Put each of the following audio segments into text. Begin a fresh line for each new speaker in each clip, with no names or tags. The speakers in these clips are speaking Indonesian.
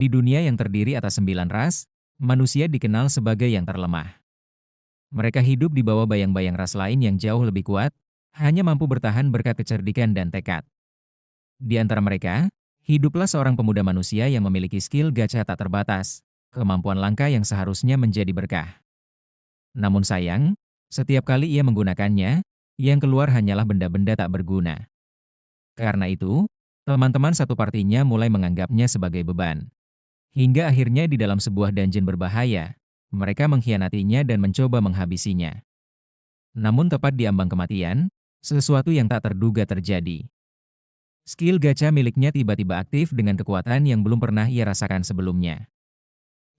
Di dunia yang terdiri atas 9 ras, manusia dikenal sebagai yang terlemah. Mereka hidup di bawah bayang-bayang ras lain yang jauh lebih kuat, hanya mampu bertahan berkat kecerdikan dan tekad. Di antara mereka, hiduplah seorang pemuda manusia yang memiliki skill gacha tak terbatas, kemampuan langka yang seharusnya menjadi berkah. Namun sayang, setiap kali ia menggunakannya, yang keluar hanyalah benda-benda tak berguna. Karena itu, teman-teman satu partinya mulai menganggapnya sebagai beban. Hingga akhirnya di dalam sebuah dungeon berbahaya, mereka mengkhianatinya dan mencoba menghabisinya. Namun tepat di ambang kematian, sesuatu yang tak terduga terjadi. Skill gacha miliknya tiba-tiba aktif dengan kekuatan yang belum pernah ia rasakan sebelumnya.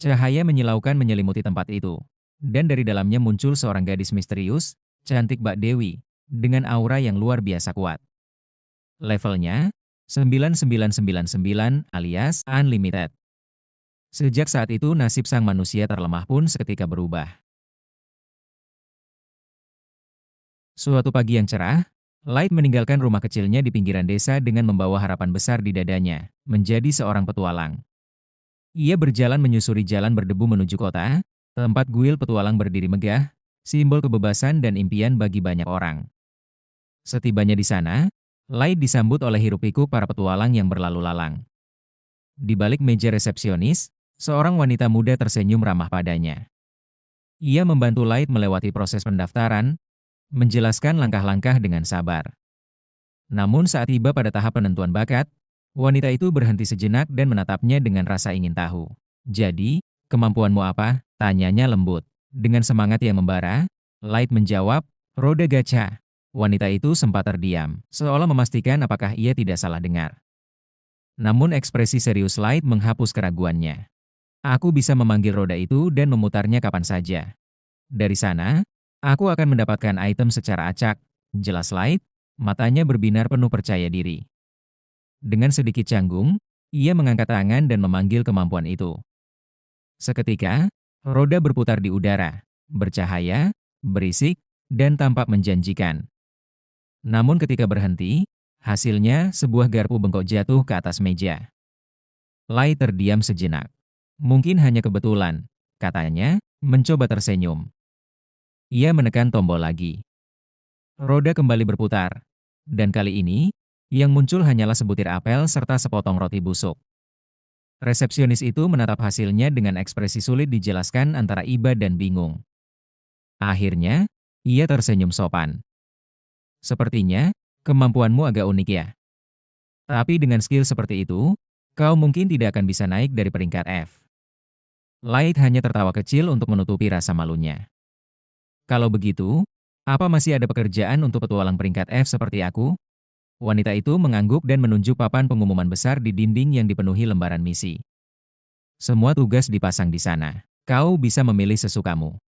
Cahaya menyilaukan menyelimuti tempat itu, dan dari dalamnya muncul seorang gadis misterius, cantik Mbak Dewi, dengan aura yang luar biasa kuat. Levelnya 9999 alias Unlimited. Sejak saat itu nasib sang manusia terlemah pun seketika berubah. Suatu pagi yang cerah, Light meninggalkan rumah kecilnya di pinggiran desa dengan membawa harapan besar di dadanya, menjadi seorang petualang. Ia berjalan menyusuri jalan berdebu menuju kota, tempat kuil petualang berdiri megah, simbol kebebasan dan impian bagi banyak orang. Setibanya di sana, Light disambut oleh hiruk-pikuk para petualang yang berlalu lalang. Di balik meja resepsionis, seorang wanita muda tersenyum ramah padanya. Ia membantu Light melewati proses pendaftaran, menjelaskan langkah-langkah dengan sabar. Namun saat tiba pada tahap penentuan bakat, wanita itu berhenti sejenak dan menatapnya dengan rasa ingin tahu. "Jadi, kemampuanmu apa?" tanyanya lembut. Dengan semangat yang membara, Light menjawab, "Roda gacha." Wanita itu sempat terdiam, seolah memastikan apakah ia tidak salah dengar. Namun ekspresi serius Light menghapus keraguannya. "Aku bisa memanggil roda itu dan memutarnya kapan saja. Dari sana, aku akan mendapatkan item secara acak," jelas Light, matanya berbinar penuh percaya diri. Dengan sedikit canggung, ia mengangkat tangan dan memanggil kemampuan itu. Seketika, roda berputar di udara, bercahaya, berisik, dan tampak menjanjikan. Namun ketika berhenti, hasilnya sebuah garpu bengkok jatuh ke atas meja. Light terdiam sejenak. "Mungkin hanya kebetulan," katanya, mencoba tersenyum. Ia menekan tombol lagi. Roda kembali berputar, dan kali ini, yang muncul hanyalah sebutir apel serta sepotong roti busuk. Resepsionis itu menatap hasilnya dengan ekspresi sulit dijelaskan antara iba dan bingung. Akhirnya, ia tersenyum sopan. "Sepertinya, kemampuanmu agak unik ya. Tapi dengan skill seperti itu, kau mungkin tidak akan bisa naik dari peringkat F." Light hanya tertawa kecil untuk menutupi rasa malunya. "Kalau begitu, apa masih ada pekerjaan untuk petualang peringkat F seperti aku?" Wanita itu mengangguk dan menunjuk papan pengumuman besar di dinding yang dipenuhi lembaran misi. "Semua tugas dipasang di sana. Kau bisa memilih sesukamu."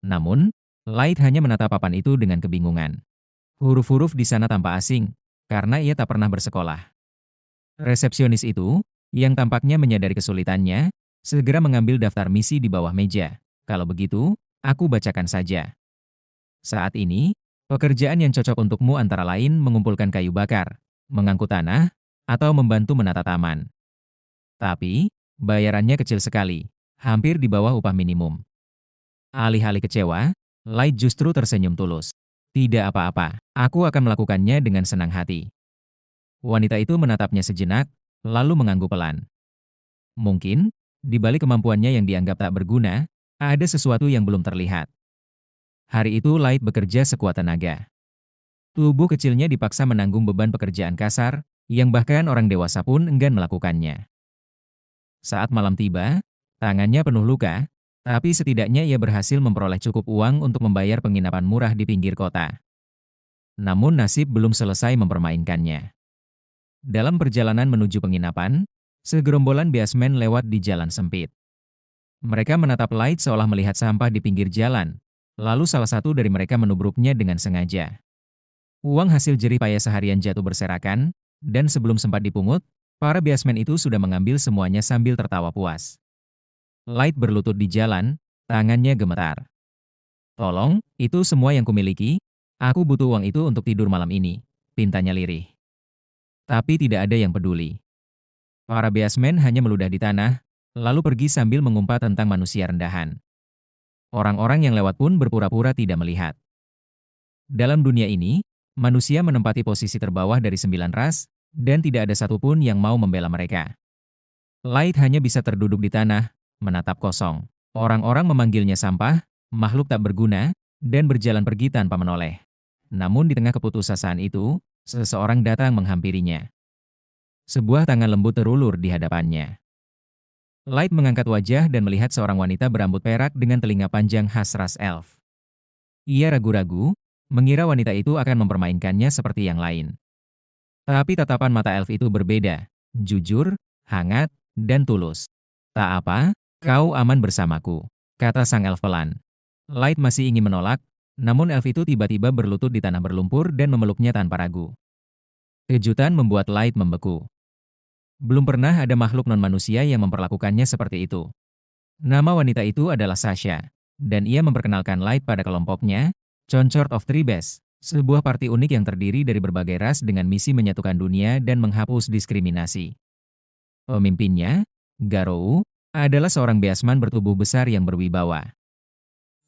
Namun, Light hanya menatap papan itu dengan kebingungan. Huruf-huruf di sana tampak asing, karena ia tak pernah bersekolah. Resepsionis itu, yang tampaknya menyadari kesulitannya, segera mengambil daftar misi di bawah meja. "Kalau begitu, aku bacakan saja. Saat ini, pekerjaan yang cocok untukmu antara lain mengumpulkan kayu bakar, mengangkut tanah, atau membantu menata taman. Tapi, bayarannya kecil sekali, hampir di bawah upah minimum." Alih-alih kecewa, Light justru tersenyum tulus. "Tidak apa-apa, aku akan melakukannya dengan senang hati." Wanita itu menatapnya sejenak, lalu mengangguk pelan. Mungkin, di balik kemampuannya yang dianggap tak berguna, ada sesuatu yang belum terlihat. Hari itu Light bekerja sekuat tenaga. Tubuh kecilnya dipaksa menanggung beban pekerjaan kasar, yang bahkan orang dewasa pun enggan melakukannya. Saat malam tiba, tangannya penuh luka, tapi setidaknya ia berhasil memperoleh cukup uang untuk membayar penginapan murah di pinggir kota. Namun nasib belum selesai mempermainkannya. Dalam perjalanan menuju penginapan, segerombolan biasmen lewat di jalan sempit. Mereka menatap Light seolah melihat sampah di pinggir jalan, lalu salah satu dari mereka menubruknya dengan sengaja. Uang hasil jerih payah seharian jatuh berserakan, dan sebelum sempat dipungut, para biasmen itu sudah mengambil semuanya sambil tertawa puas. Light berlutut di jalan, tangannya gemetar. "Tolong, itu semua yang kumiliki, aku butuh uang itu untuk tidur malam ini," pintanya lirih. Tapi tidak ada yang peduli. Para biasmen hanya meludah di tanah, lalu pergi sambil mengumpat tentang manusia rendahan. Orang-orang yang lewat pun berpura-pura tidak melihat. Dalam dunia ini, manusia menempati posisi terbawah dari 9 ras, dan tidak ada satupun yang mau membela mereka. Light hanya bisa terduduk di tanah, menatap kosong. Orang-orang memanggilnya sampah, makhluk tak berguna, dan berjalan pergi tanpa menoleh. Namun di tengah keputusasaan itu, seseorang datang menghampirinya. Sebuah tangan lembut terulur di hadapannya. Light mengangkat wajah dan melihat seorang wanita berambut perak dengan telinga panjang khas ras elf. Ia ragu-ragu, mengira wanita itu akan mempermainkannya seperti yang lain. Tapi tatapan mata elf itu berbeda, jujur, hangat, dan tulus. "Tak apa, kau aman bersamaku," kata sang elf pelan. Light masih ingin menolak, namun elf itu tiba-tiba berlutut di tanah berlumpur dan memeluknya tanpa ragu. Kejutan membuat Light membeku. Belum pernah ada makhluk non-manusia yang memperlakukannya seperti itu. Nama wanita itu adalah Sasha, dan ia memperkenalkan Light pada kelompoknya, Concord of Tribes, sebuah parti unik yang terdiri dari berbagai ras dengan misi menyatukan dunia dan menghapus diskriminasi. Pemimpinnya, Garou, adalah seorang beasman bertubuh besar yang berwibawa.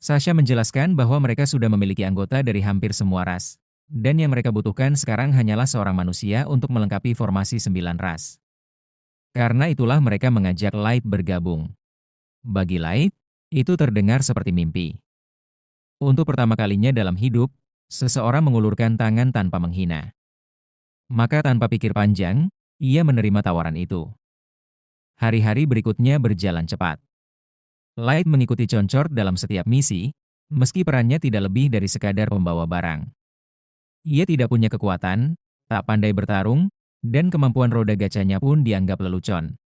Sasha menjelaskan bahwa mereka sudah memiliki anggota dari hampir semua ras, dan yang mereka butuhkan sekarang hanyalah seorang manusia untuk melengkapi formasi 9 ras. Karena itulah mereka mengajak Light bergabung. Bagi Light, itu terdengar seperti mimpi. Untuk pertama kalinya dalam hidup, seseorang mengulurkan tangan tanpa menghina. Maka tanpa pikir panjang, ia menerima tawaran itu. Hari-hari berikutnya berjalan cepat. Light mengikuti Concord dalam setiap misi, meski perannya tidak lebih dari sekadar pembawa barang. Ia tidak punya kekuatan, tak pandai bertarung, dan kemampuan roda gacanya pun dianggap lelucon.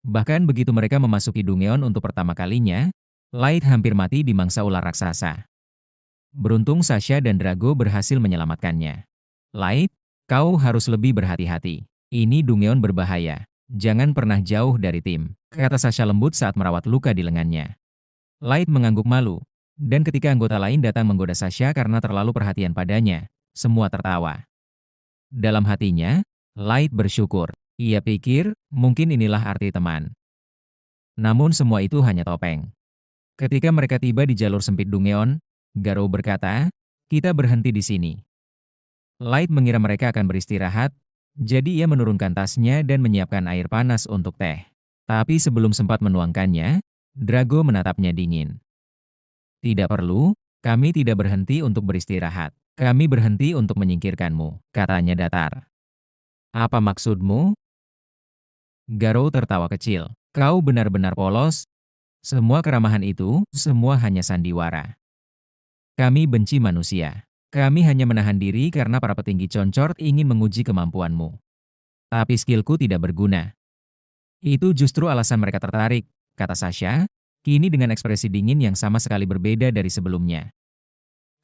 Bahkan begitu mereka memasuki Dungeon untuk pertama kalinya, Light hampir mati di mangsa ular raksasa. Beruntung Sasha dan Drago berhasil menyelamatkannya. "Light, kau harus lebih berhati-hati. Ini Dungeon berbahaya. Jangan pernah jauh dari tim," kata Sasha lembut saat merawat luka di lengannya. Light mengangguk malu, dan ketika anggota lain datang menggoda Sasha karena terlalu perhatian padanya, semua tertawa. Dalam hatinya, Light bersyukur. Ia pikir, mungkin inilah arti teman. Namun semua itu hanya topeng. Ketika mereka tiba di jalur sempit Dungeon, Garou berkata, "Kita berhenti di sini." Light mengira mereka akan beristirahat, jadi ia menurunkan tasnya dan menyiapkan air panas untuk teh. Tapi sebelum sempat menuangkannya, Drago menatapnya dingin. "Tidak perlu, kami tidak berhenti untuk beristirahat. Kami berhenti untuk menyingkirkanmu," katanya datar. "Apa maksudmu?" Garou tertawa kecil. "Kau benar-benar polos. Semua keramahan itu, semua hanya sandiwara. Kami benci manusia. Kami hanya menahan diri karena para petinggi Concord ingin menguji kemampuanmu. Tapi skillku tidak berguna." "Itu justru alasan mereka tertarik," kata Sasha, kini dengan ekspresi dingin yang sama sekali berbeda dari sebelumnya.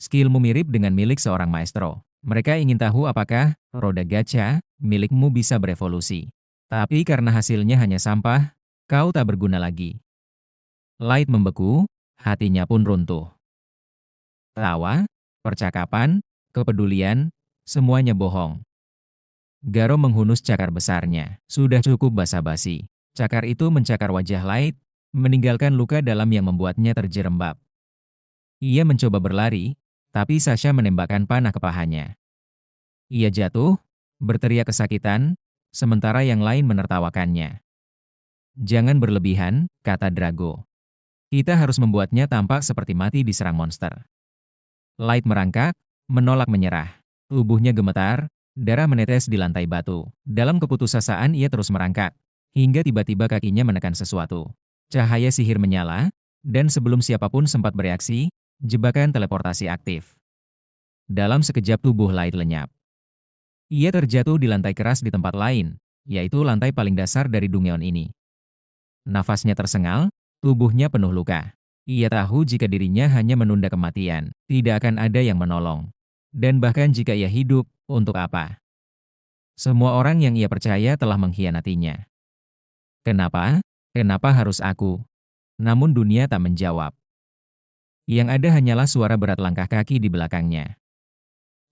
"Skillmu mirip dengan milik seorang maestro. Mereka ingin tahu apakah roda gacha milikmu bisa berevolusi. Tapi karena hasilnya hanya sampah, kau tak berguna lagi." Light membeku, hatinya pun runtuh. Tawa, percakapan, kepedulian, semuanya bohong. Garo menghunus cakar besarnya. Sudah cukup basa-basi. Cakar itu mencakar wajah Light, meninggalkan luka dalam yang membuatnya terjerembab. Ia mencoba berlari, tapi Sasha menembakkan panah ke pahanya. Ia jatuh, berteriak kesakitan, sementara yang lain menertawakannya. "Jangan berlebihan," kata Drago. "Kita harus membuatnya tampak seperti mati diserang monster." Light merangkak, menolak menyerah. Tubuhnya gemetar, darah menetes di lantai batu. Dalam keputusasaan ia terus merangkak, hingga tiba-tiba kakinya menekan sesuatu. Cahaya sihir menyala, dan sebelum siapapun sempat bereaksi, jebakan teleportasi aktif. Dalam sekejap tubuh Light lenyap. Ia terjatuh di lantai keras di tempat lain, yaitu lantai paling dasar dari Dungeon ini. Nafasnya tersengal, tubuhnya penuh luka. Ia tahu jika dirinya hanya menunda kematian, tidak akan ada yang menolong. Dan bahkan jika ia hidup, untuk apa? Semua orang yang ia percaya telah mengkhianatinya. "Kenapa? Kenapa harus aku?" Namun dunia tak menjawab. Yang ada hanyalah suara berat langkah kaki di belakangnya.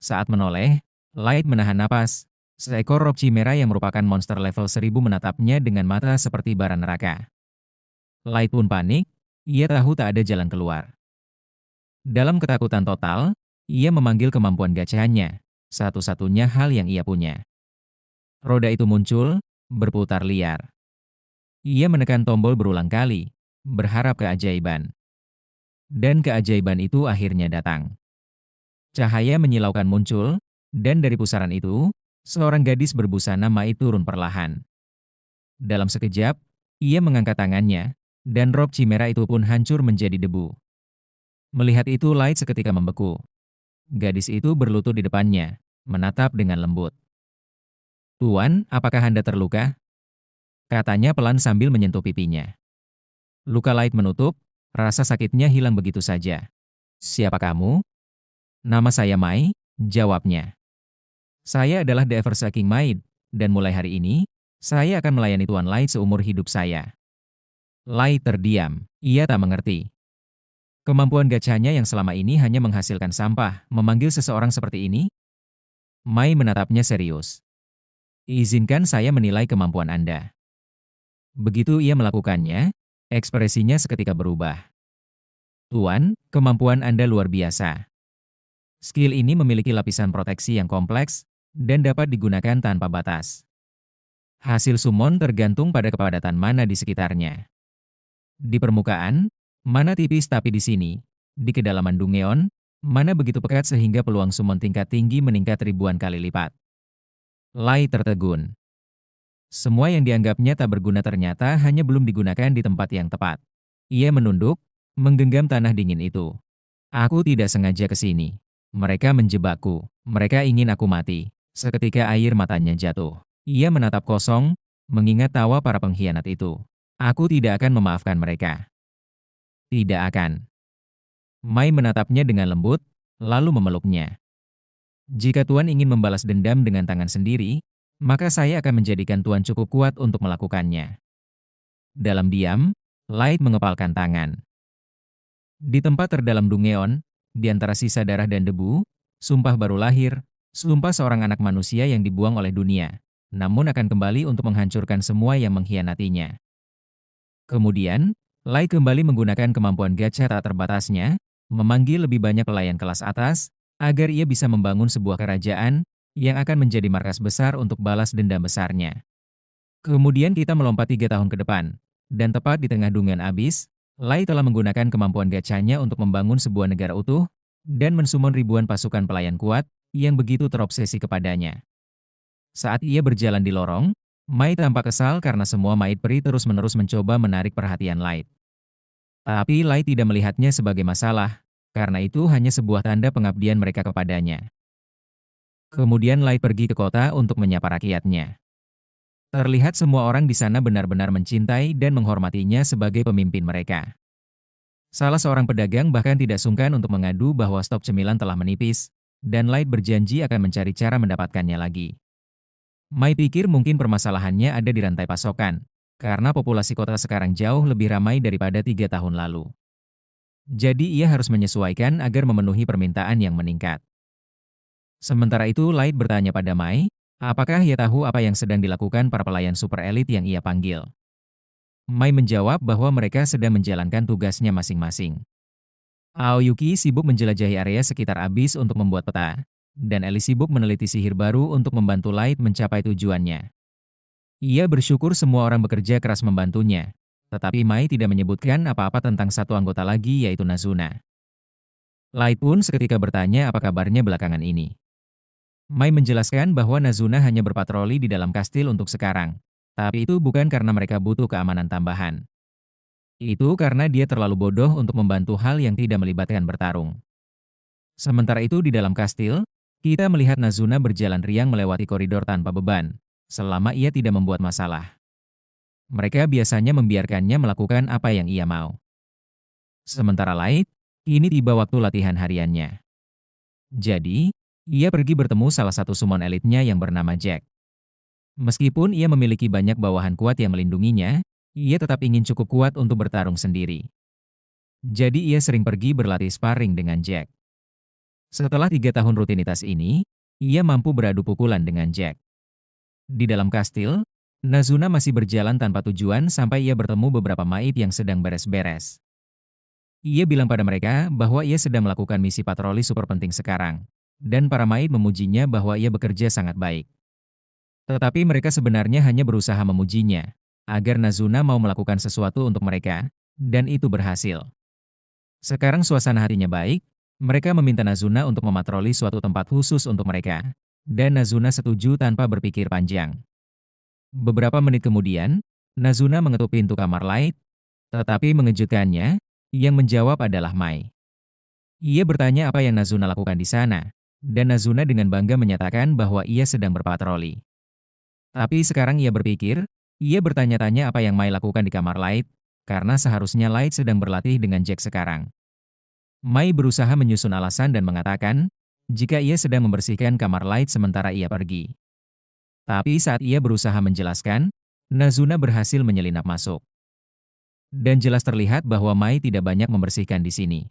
Saat menoleh, Light menahan napas. Seekor rob chimera yang merupakan monster level 1000 menatapnya dengan mata seperti bara neraka. Light pun panik, ia tahu tak ada jalan keluar. Dalam ketakutan total, ia memanggil kemampuan gacanya, satu-satunya hal yang ia punya. Roda itu muncul, berputar liar. Ia menekan tombol berulang kali, berharap keajaiban. Dan keajaiban itu akhirnya datang. Cahaya menyilaukan muncul, dan dari pusaran itu, seorang gadis berbusana Mai turun perlahan. Dalam sekejap, ia mengangkat tangannya, dan rob Chimera itu pun hancur menjadi debu. Melihat itu Light seketika membeku. Gadis itu berlutut di depannya, menatap dengan lembut. "Tuan, apakah Anda terluka?" Katanya pelan sambil menyentuh pipinya. Luka Light menutup, rasa sakitnya hilang begitu saja. "Siapa kamu?" "Nama saya Mai," jawabnya. "Saya adalah The Eversaking Maid, dan mulai hari ini, saya akan melayani Tuan Light seumur hidup saya." Light terdiam, ia tak mengerti. Kemampuan gacanya yang selama ini hanya menghasilkan sampah, memanggil seseorang seperti ini? Mai menatapnya serius. "Izinkan saya menilai kemampuan Anda." Begitu ia melakukannya, ekspresinya seketika berubah. "Tuan, kemampuan Anda luar biasa. Skill ini memiliki lapisan proteksi yang kompleks dan dapat digunakan tanpa batas. Hasil summon tergantung pada kepadatan mana di sekitarnya. Di permukaan, mana tipis tapi di sini, di kedalaman Dungeon, mana begitu pekat sehingga peluang summon tingkat tinggi meningkat ribuan kali lipat." Lai tertegun. Semua yang dianggapnya tak berguna ternyata hanya belum digunakan di tempat yang tepat. Ia menunduk, menggenggam tanah dingin itu. "Aku tidak sengaja ke sini. Mereka menjebakku. Mereka ingin aku mati." Seketika air matanya jatuh. Ia menatap kosong, mengingat tawa para pengkhianat itu. "Aku tidak akan memaafkan mereka." "Tidak akan." Mai menatapnya dengan lembut, lalu memeluknya. "Jika Tuan ingin membalas dendam dengan tangan sendiri, maka saya akan menjadikan Tuan cukup kuat untuk melakukannya." Dalam diam, Light mengepalkan tangan. Di tempat terdalam Dungeon, di antara sisa darah dan debu, sumpah baru lahir, sumpah seorang anak manusia yang dibuang oleh dunia, namun akan kembali untuk menghancurkan semua yang mengkhianatinya. Kemudian, Light kembali menggunakan kemampuan gacha tak terbatasnya, memanggil lebih banyak pelayan kelas atas, agar ia bisa membangun sebuah kerajaan yang akan menjadi markas besar untuk balas dendam besarnya. Kemudian kita melompat 3 tahun ke depan, dan tepat di tengah Dungeon Abyss, Lai telah menggunakan kemampuan gacanya untuk membangun sebuah negara utuh, dan mensummon ribuan pasukan pelayan kuat, yang begitu terobsesi kepadanya. Saat ia berjalan di lorong, Mai tampak kesal karena semua Maid Peri terus-menerus mencoba menarik perhatian Light. Tapi Light tidak melihatnya sebagai masalah, karena itu hanya sebuah tanda pengabdian mereka kepadanya. Kemudian Light pergi ke kota untuk menyapa rakyatnya. Terlihat semua orang di sana benar-benar mencintai dan menghormatinya sebagai pemimpin mereka. Salah seorang pedagang bahkan tidak sungkan untuk mengadu bahwa stok cemilan telah menipis, dan Light berjanji akan mencari cara mendapatkannya lagi. Mai pikir mungkin permasalahannya ada di rantai pasokan, karena populasi kota sekarang jauh lebih ramai daripada 3 tahun lalu. Jadi ia harus menyesuaikan agar memenuhi permintaan yang meningkat. Sementara itu Light bertanya pada Mai, apakah ia tahu apa yang sedang dilakukan para pelayan super elit yang ia panggil. Mai menjawab bahwa mereka sedang menjalankan tugasnya masing-masing. Aoyuki sibuk menjelajahi area sekitar Abyss untuk membuat peta, dan Ellie sibuk meneliti sihir baru untuk membantu Light mencapai tujuannya. Ia bersyukur semua orang bekerja keras membantunya, tetapi Mai tidak menyebutkan apa-apa tentang satu anggota lagi yaitu Nazuna. Light pun seketika bertanya apa kabarnya belakangan ini. Mai menjelaskan bahwa Nazuna hanya berpatroli di dalam kastil untuk sekarang, tapi itu bukan karena mereka butuh keamanan tambahan. Itu karena dia terlalu bodoh untuk membantu hal yang tidak melibatkan bertarung. Sementara itu di dalam kastil, kita melihat Nazuna berjalan riang melewati koridor tanpa beban, selama ia tidak membuat masalah. Mereka biasanya membiarkannya melakukan apa yang ia mau. Sementara Light, kini tiba waktu latihan hariannya. Jadi, ia pergi bertemu salah satu summon elitnya yang bernama Jack. Meskipun ia memiliki banyak bawahan kuat yang melindunginya, ia tetap ingin cukup kuat untuk bertarung sendiri. Jadi ia sering pergi berlatih sparring dengan Jack. Setelah 3 tahun rutinitas ini, ia mampu beradu pukulan dengan Jack. Di dalam kastil, Nazuna masih berjalan tanpa tujuan sampai ia bertemu beberapa maid yang sedang beres-beres. Ia bilang pada mereka bahwa ia sedang melakukan misi patroli super penting sekarang. Dan para maid memujinya bahwa ia bekerja sangat baik. Tetapi mereka sebenarnya hanya berusaha memujinya, agar Nazuna mau melakukan sesuatu untuk mereka, dan itu berhasil. Sekarang suasana hatinya baik, mereka meminta Nazuna untuk mematroli suatu tempat khusus untuk mereka, dan Nazuna setuju tanpa berpikir panjang. Beberapa menit kemudian, Nazuna mengetuk pintu kamar Light, tetapi mengejutkannya, yang menjawab adalah Mai. Ia bertanya apa yang Nazuna lakukan di sana, dan Nazuna dengan bangga menyatakan bahwa ia sedang berpatroli. Tapi sekarang ia berpikir, ia bertanya-tanya apa yang Mai lakukan di kamar Light, karena seharusnya Light sedang berlatih dengan Jack sekarang. Mai berusaha menyusun alasan dan mengatakan, jika ia sedang membersihkan kamar Light sementara ia pergi. Tapi saat ia berusaha menjelaskan, Nazuna berhasil menyelinap masuk. Dan jelas terlihat bahwa Mai tidak banyak membersihkan di sini.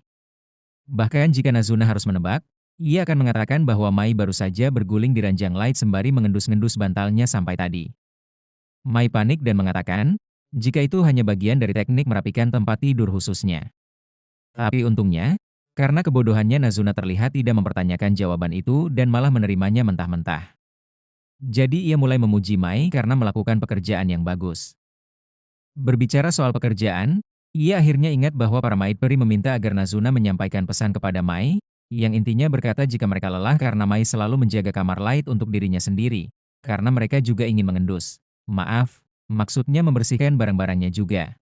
Bahkan jika Nazuna harus menebak, ia akan mengatakan bahwa Mai baru saja berguling di ranjang Light sembari mengendus-ngendus bantalnya sampai tadi. Mai panik dan mengatakan, jika itu hanya bagian dari teknik merapikan tempat tidur khususnya. Tapi untungnya, karena kebodohannya Nazuna terlihat tidak mempertanyakan jawaban itu dan malah menerimanya mentah-mentah. Jadi ia mulai memuji Mai karena melakukan pekerjaan yang bagus. Berbicara soal pekerjaan, ia akhirnya ingat bahwa para maid peri meminta agar Nazuna menyampaikan pesan kepada Mai, yang intinya berkata jika mereka lelah karena Mai selalu menjaga kamar Light untuk dirinya sendiri, karena mereka juga ingin mengendus. Maaf, maksudnya membersihkan barang-barangnya juga.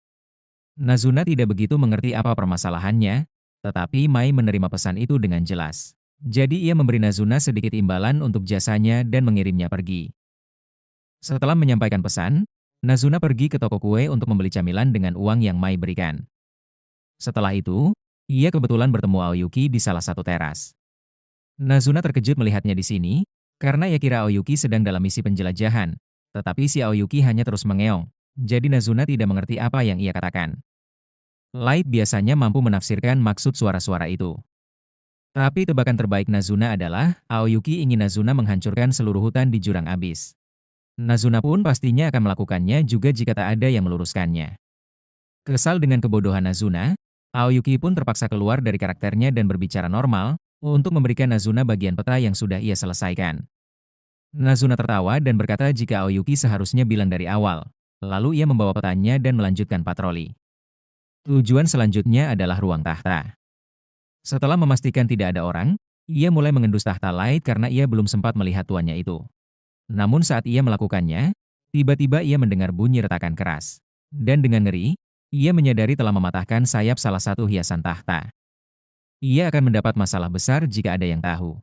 Nazuna tidak begitu mengerti apa permasalahannya, tetapi Mai menerima pesan itu dengan jelas. Jadi ia memberi Nazuna sedikit imbalan untuk jasanya dan mengirimnya pergi. Setelah menyampaikan pesan, Nazuna pergi ke toko kue untuk membeli camilan dengan uang yang Mai berikan. Setelah itu, ia kebetulan bertemu Aoyuki di salah satu teras. Nazuna terkejut melihatnya di sini, karena ia kira Aoyuki sedang dalam misi penjelajahan, tetapi si Aoyuki hanya terus mengeong, jadi Nazuna tidak mengerti apa yang ia katakan. Light biasanya mampu menafsirkan maksud suara-suara itu. Tapi tebakan terbaik Nazuna adalah, Aoyuki ingin Nazuna menghancurkan seluruh hutan di jurang abis. Nazuna pun pastinya akan melakukannya juga jika tak ada yang meluruskannya. Kesal dengan kebodohan Nazuna, Aoyuki pun terpaksa keluar dari karakternya dan berbicara normal, untuk memberikan Nazuna bagian peta yang sudah ia selesaikan. Nazuna tertawa dan berkata jika Aoyuki seharusnya bilang dari awal, lalu ia membawa petanya dan melanjutkan patroli. Tujuan selanjutnya adalah ruang tahta. Setelah memastikan tidak ada orang, ia mulai mengendus tahta Light karena ia belum sempat melihat tuannya itu. Namun saat ia melakukannya, tiba-tiba ia mendengar bunyi retakan keras. Dan dengan ngeri, ia menyadari telah mematahkan sayap salah satu hiasan tahta. Ia akan mendapat masalah besar jika ada yang tahu.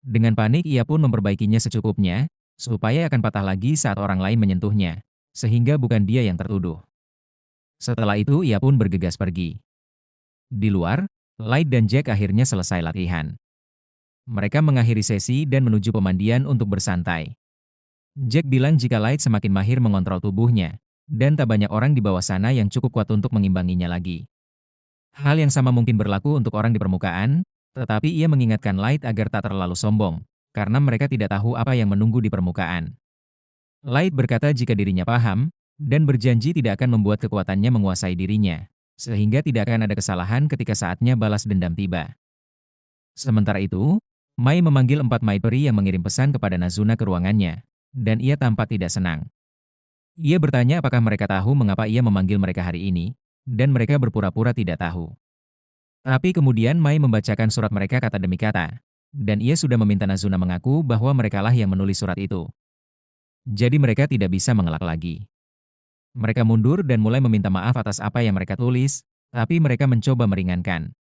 Dengan panik ia pun memperbaikinya secukupnya, supaya akan patah lagi saat orang lain menyentuhnya, sehingga bukan dia yang tertuduh. Setelah itu ia pun bergegas pergi. Di luar, Light dan Jack akhirnya selesai latihan. Mereka mengakhiri sesi dan menuju pemandian untuk bersantai. Jack bilang jika Light semakin mahir mengontrol tubuhnya, dan tak banyak orang di bawah sana yang cukup kuat untuk mengimbanginya lagi. Hal yang sama mungkin berlaku untuk orang di permukaan, tetapi ia mengingatkan Light agar tak terlalu sombong, karena mereka tidak tahu apa yang menunggu di permukaan. Light berkata jika dirinya paham, dan berjanji tidak akan membuat kekuatannya menguasai dirinya, sehingga tidak akan ada kesalahan ketika saatnya balas dendam tiba. Sementara itu, Mai memanggil 4 maid peri yang mengirim pesan kepada Nazuna ke ruangannya, dan ia tampak tidak senang. Ia bertanya apakah mereka tahu mengapa ia memanggil mereka hari ini, dan mereka berpura-pura tidak tahu. Tapi kemudian Mai membacakan surat mereka kata demi kata, dan ia sudah meminta Nazuna mengaku bahwa merekalah yang menulis surat itu. Jadi mereka tidak bisa mengelak lagi. Mereka mundur dan mulai meminta maaf atas apa yang mereka tulis, tapi mereka mencoba meringankan.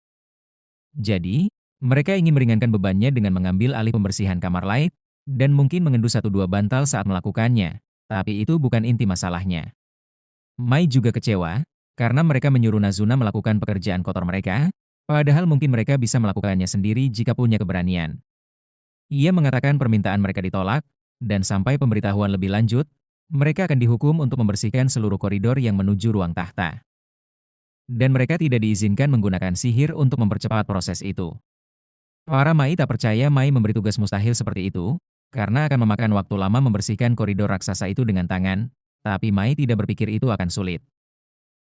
Jadi, mereka ingin meringankan bebannya dengan mengambil alih pembersihan kamar Light, dan mungkin mengendus 1-2 bantal saat melakukannya, tapi itu bukan inti masalahnya. Mai juga kecewa, karena mereka menyuruh Nazuna melakukan pekerjaan kotor mereka, padahal mungkin mereka bisa melakukannya sendiri jika punya keberanian. Ia mengatakan permintaan mereka ditolak, dan sampai pemberitahuan lebih lanjut, mereka akan dihukum untuk membersihkan seluruh koridor yang menuju ruang tahta. Dan mereka tidak diizinkan menggunakan sihir untuk mempercepat proses itu. Para Mai tak percaya Mai memberi tugas mustahil seperti itu, karena akan memakan waktu lama membersihkan koridor raksasa itu dengan tangan, tapi Mai tidak berpikir itu akan sulit.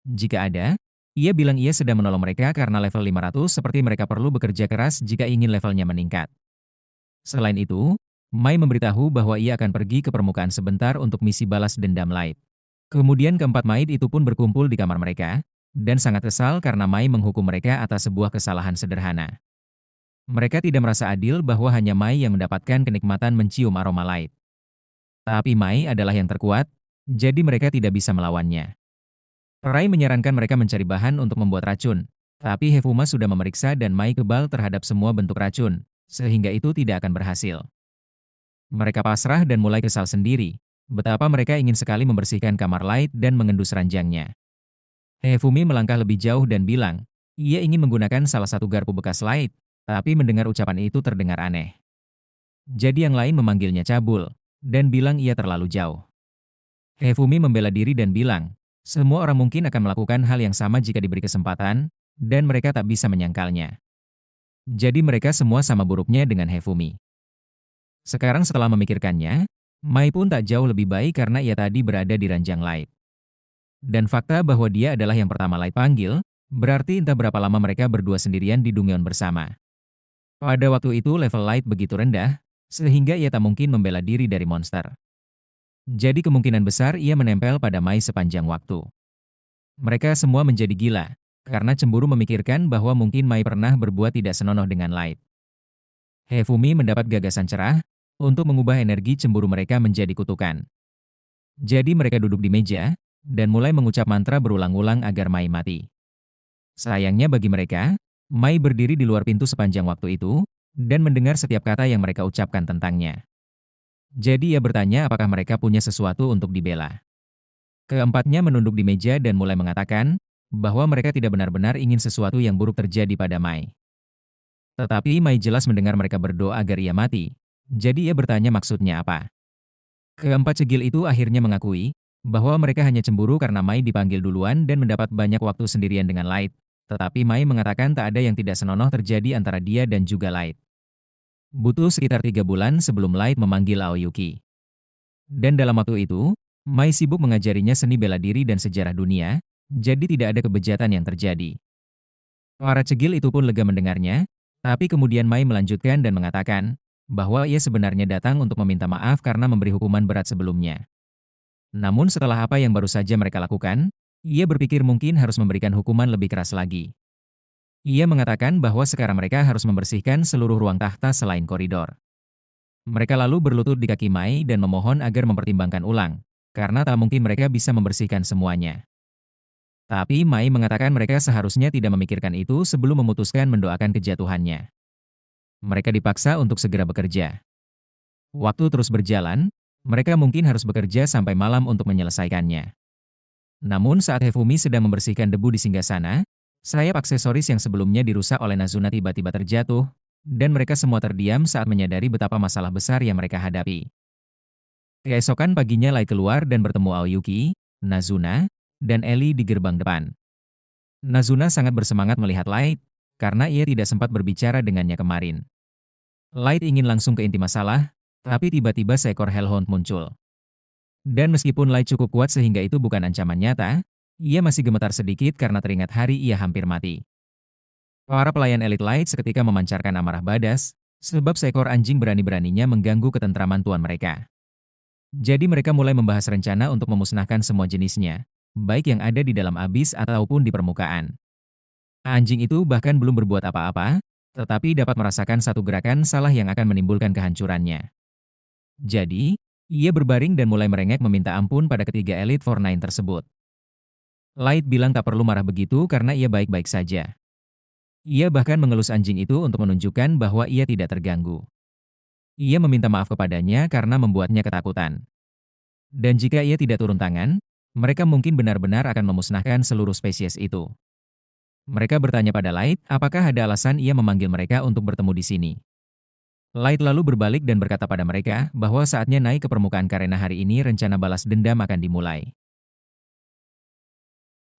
Jika ada, ia bilang ia sedang menolong mereka karena level 500 seperti mereka perlu bekerja keras jika ingin levelnya meningkat. Selain itu, Mai memberitahu bahwa ia akan pergi ke permukaan sebentar untuk misi balas dendam Light. Kemudian keempat Maid itu pun berkumpul di kamar mereka, dan sangat kesal karena Mai menghukum mereka atas sebuah kesalahan sederhana. Mereka tidak merasa adil bahwa hanya Mai yang mendapatkan kenikmatan mencium aroma Light. Tapi Mai adalah yang terkuat, jadi mereka tidak bisa melawannya. Rai menyarankan mereka mencari bahan untuk membuat racun, tapi Hefuma sudah memeriksa dan Mai kebal terhadap semua bentuk racun, sehingga itu tidak akan berhasil. Mereka pasrah dan mulai kesal sendiri, betapa mereka ingin sekali membersihkan kamar Light dan mengendus ranjangnya. Hefumi melangkah lebih jauh dan bilang, ia ingin menggunakan salah satu garpu bekas Light, tapi mendengar ucapan itu terdengar aneh. Jadi yang lain memanggilnya cabul, dan bilang ia terlalu jauh. Hefumi membela diri dan bilang, semua orang mungkin akan melakukan hal yang sama jika diberi kesempatan, dan mereka tak bisa menyangkalnya. Jadi mereka semua sama buruknya dengan Hefumi. Sekarang setelah memikirkannya, Mai pun tak jauh lebih baik karena ia tadi berada di ranjang Light. Dan fakta bahwa dia adalah yang pertama Light panggil, berarti entah berapa lama mereka berdua sendirian di Dungyeon bersama. Pada waktu itu level Light begitu rendah, sehingga ia tak mungkin membela diri dari monster. Jadi kemungkinan besar ia menempel pada Mai sepanjang waktu. Mereka semua menjadi gila, karena cemburu memikirkan bahwa mungkin Mai pernah berbuat tidak senonoh dengan Light. Hefumi mendapat gagasan cerah, untuk mengubah energi cemburu mereka menjadi kutukan. Jadi mereka duduk di meja, dan mulai mengucap mantra berulang-ulang agar Mai mati. Sayangnya bagi mereka, Mai berdiri di luar pintu sepanjang waktu itu, dan mendengar setiap kata yang mereka ucapkan tentangnya. Jadi ia bertanya apakah mereka punya sesuatu untuk dibela. Keempatnya menunduk di meja dan mulai mengatakan, bahwa mereka tidak benar-benar ingin sesuatu yang buruk terjadi pada Mai. Tetapi Mai jelas mendengar mereka berdoa agar ia mati, jadi ia bertanya maksudnya apa. Keempat cegil itu akhirnya mengakui bahwa mereka hanya cemburu karena Mai dipanggil duluan dan mendapat banyak waktu sendirian dengan Light. Tetapi Mai mengatakan tak ada yang tidak senonoh terjadi antara dia dan juga Light. Butuh sekitar 3 bulan sebelum Light memanggil Aoyuki. Dan dalam waktu itu, Mai sibuk mengajarinya seni bela diri dan sejarah dunia, jadi tidak ada kebejatan yang terjadi. Para cegil itu pun lega mendengarnya, tapi kemudian Mai melanjutkan dan mengatakan bahwa ia sebenarnya datang untuk meminta maaf karena memberi hukuman berat sebelumnya. Namun setelah apa yang baru saja mereka lakukan, ia berpikir mungkin harus memberikan hukuman lebih keras lagi. Ia mengatakan bahwa sekarang mereka harus membersihkan seluruh ruang tahta selain koridor. Mereka lalu berlutut di kaki Mai dan memohon agar mempertimbangkan ulang, karena tak mungkin mereka bisa membersihkan semuanya. Tapi Mai mengatakan mereka seharusnya tidak memikirkan itu sebelum memutuskan mendoakan kejatuhannya. Mereka dipaksa untuk segera bekerja. Waktu terus berjalan, mereka mungkin harus bekerja sampai malam untuk menyelesaikannya. Namun saat Hefumi sedang membersihkan debu di singgasana, sayap aksesoris yang sebelumnya dirusak oleh Nazuna tiba-tiba terjatuh, dan mereka semua terdiam saat menyadari betapa masalah besar yang mereka hadapi. Keesokan paginya Light keluar dan bertemu Aoyuki, Nazuna, dan Ellie di gerbang depan. Nazuna sangat bersemangat melihat Light, karena ia tidak sempat berbicara dengannya kemarin. Light ingin langsung ke inti masalah, tapi tiba-tiba seekor Hellhound muncul. Dan meskipun Light cukup kuat sehingga itu bukan ancaman nyata, ia masih gemetar sedikit karena teringat hari ia hampir mati. Para pelayan elit Light seketika memancarkan amarah badas, sebab seekor anjing berani-beraninya mengganggu ketentraman tuan mereka. Jadi mereka mulai membahas rencana untuk memusnahkan semua jenisnya, baik yang ada di dalam abis ataupun di permukaan. Anjing itu bahkan belum berbuat apa-apa, tetapi dapat merasakan satu gerakan salah yang akan menimbulkan kehancurannya. Jadi, ia berbaring dan mulai merengek meminta ampun pada ketiga elit Fortnite tersebut. Light bilang tak perlu marah begitu karena ia baik-baik saja. Ia bahkan mengelus anjing itu untuk menunjukkan bahwa ia tidak terganggu. Ia meminta maaf kepadanya karena membuatnya ketakutan. Dan jika ia tidak turun tangan, mereka mungkin benar-benar akan memusnahkan seluruh spesies itu. Mereka bertanya pada Light, apakah ada alasan ia memanggil mereka untuk bertemu di sini. Light lalu berbalik dan berkata pada mereka bahwa saatnya naik ke permukaan karena hari ini rencana balas dendam akan dimulai.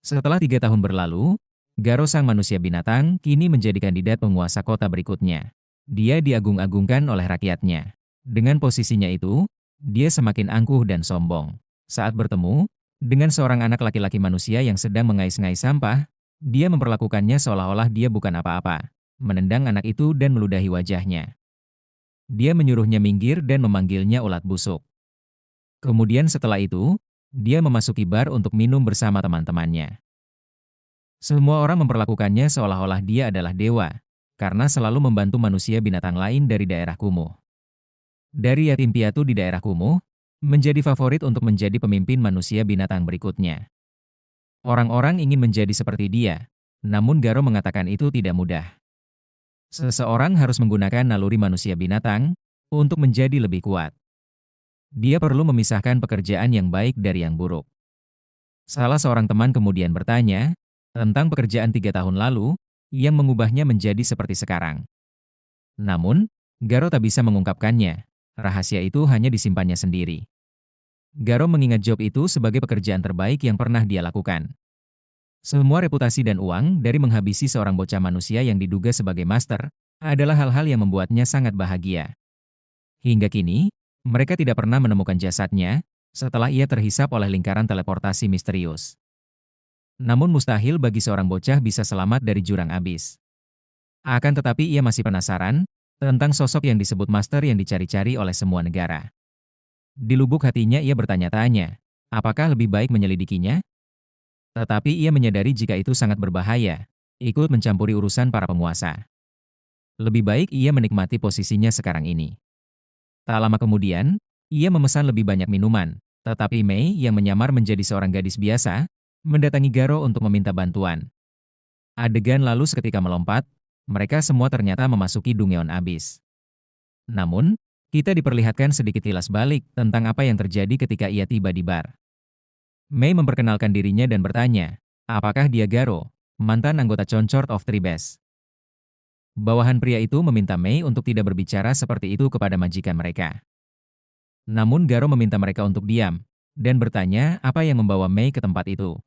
Setelah 3 tahun berlalu, Garo sang manusia binatang kini menjadi kandidat penguasa kota berikutnya. Dia diagung-agungkan oleh rakyatnya. Dengan posisinya itu, dia semakin angkuh dan sombong. Saat bertemu dengan seorang anak laki-laki manusia yang sedang mengais-ngais sampah, dia memperlakukannya seolah-olah dia bukan apa-apa, menendang anak itu dan meludahi wajahnya. Dia menyuruhnya minggir dan memanggilnya ulat busuk. Kemudian setelah itu, dia memasuki bar untuk minum bersama teman-temannya. Semua orang memperlakukannya seolah-olah dia adalah dewa, karena selalu membantu manusia binatang lain dari daerah kumuh. Dari yatim piatu di daerah kumuh, menjadi favorit untuk menjadi pemimpin manusia binatang berikutnya. Orang-orang ingin menjadi seperti dia, namun Garo mengatakan itu tidak mudah. Seseorang harus menggunakan naluri manusia binatang untuk menjadi lebih kuat. Dia perlu memisahkan pekerjaan yang baik dari yang buruk. Salah seorang teman kemudian bertanya tentang pekerjaan 3 tahun lalu yang mengubahnya menjadi seperti sekarang. Namun, Garo tak bisa mengungkapkannya. Rahasia itu hanya disimpannya sendiri. Garo mengingat job itu sebagai pekerjaan terbaik yang pernah dia lakukan. Semua reputasi dan uang dari menghabisi seorang bocah manusia yang diduga sebagai master adalah hal-hal yang membuatnya sangat bahagia. Hingga kini, mereka tidak pernah menemukan jasadnya setelah ia terhisap oleh lingkaran teleportasi misterius. Namun mustahil bagi seorang bocah bisa selamat dari jurang abis. Akan tetapi ia masih penasaran tentang sosok yang disebut master yang dicari-cari oleh semua negara. Di lubuk hatinya ia bertanya-tanya, apakah lebih baik menyelidikinya? Tetapi ia menyadari jika itu sangat berbahaya, ikut mencampuri urusan para penguasa. Lebih baik ia menikmati posisinya sekarang ini. Tak lama kemudian, ia memesan lebih banyak minuman, tetapi Mei yang menyamar menjadi seorang gadis biasa, mendatangi Garo untuk meminta bantuan. Adegan lalu seketika melompat, mereka semua ternyata memasuki Dungeon Abyss. Namun, kita diperlihatkan sedikit tilas balik tentang apa yang terjadi ketika ia tiba di bar. Mei memperkenalkan dirinya dan bertanya, apakah dia Garo, mantan anggota Concord of Tribes. Bawahan pria itu meminta Mei untuk tidak berbicara seperti itu kepada majikan mereka. Namun Garo meminta mereka untuk diam, dan bertanya apa yang membawa Mei ke tempat itu.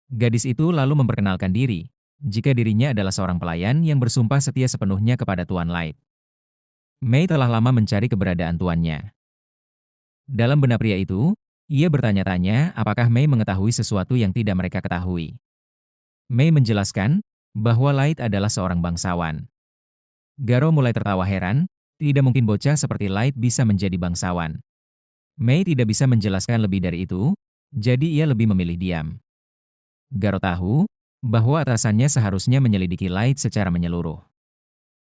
Gadis itu lalu memperkenalkan diri, jika dirinya adalah seorang pelayan yang bersumpah setia sepenuhnya kepada Tuan Light. Mei telah lama mencari keberadaan tuannya. Dalam benak pria itu, ia bertanya-tanya apakah Mei mengetahui sesuatu yang tidak mereka ketahui. Mei menjelaskan bahwa Light adalah seorang bangsawan. Garo mulai tertawa heran, tidak mungkin bocah seperti Light bisa menjadi bangsawan. Mei tidak bisa menjelaskan lebih dari itu, jadi ia lebih memilih diam. Garo tahu bahwa atasannya seharusnya menyelidiki Light secara menyeluruh.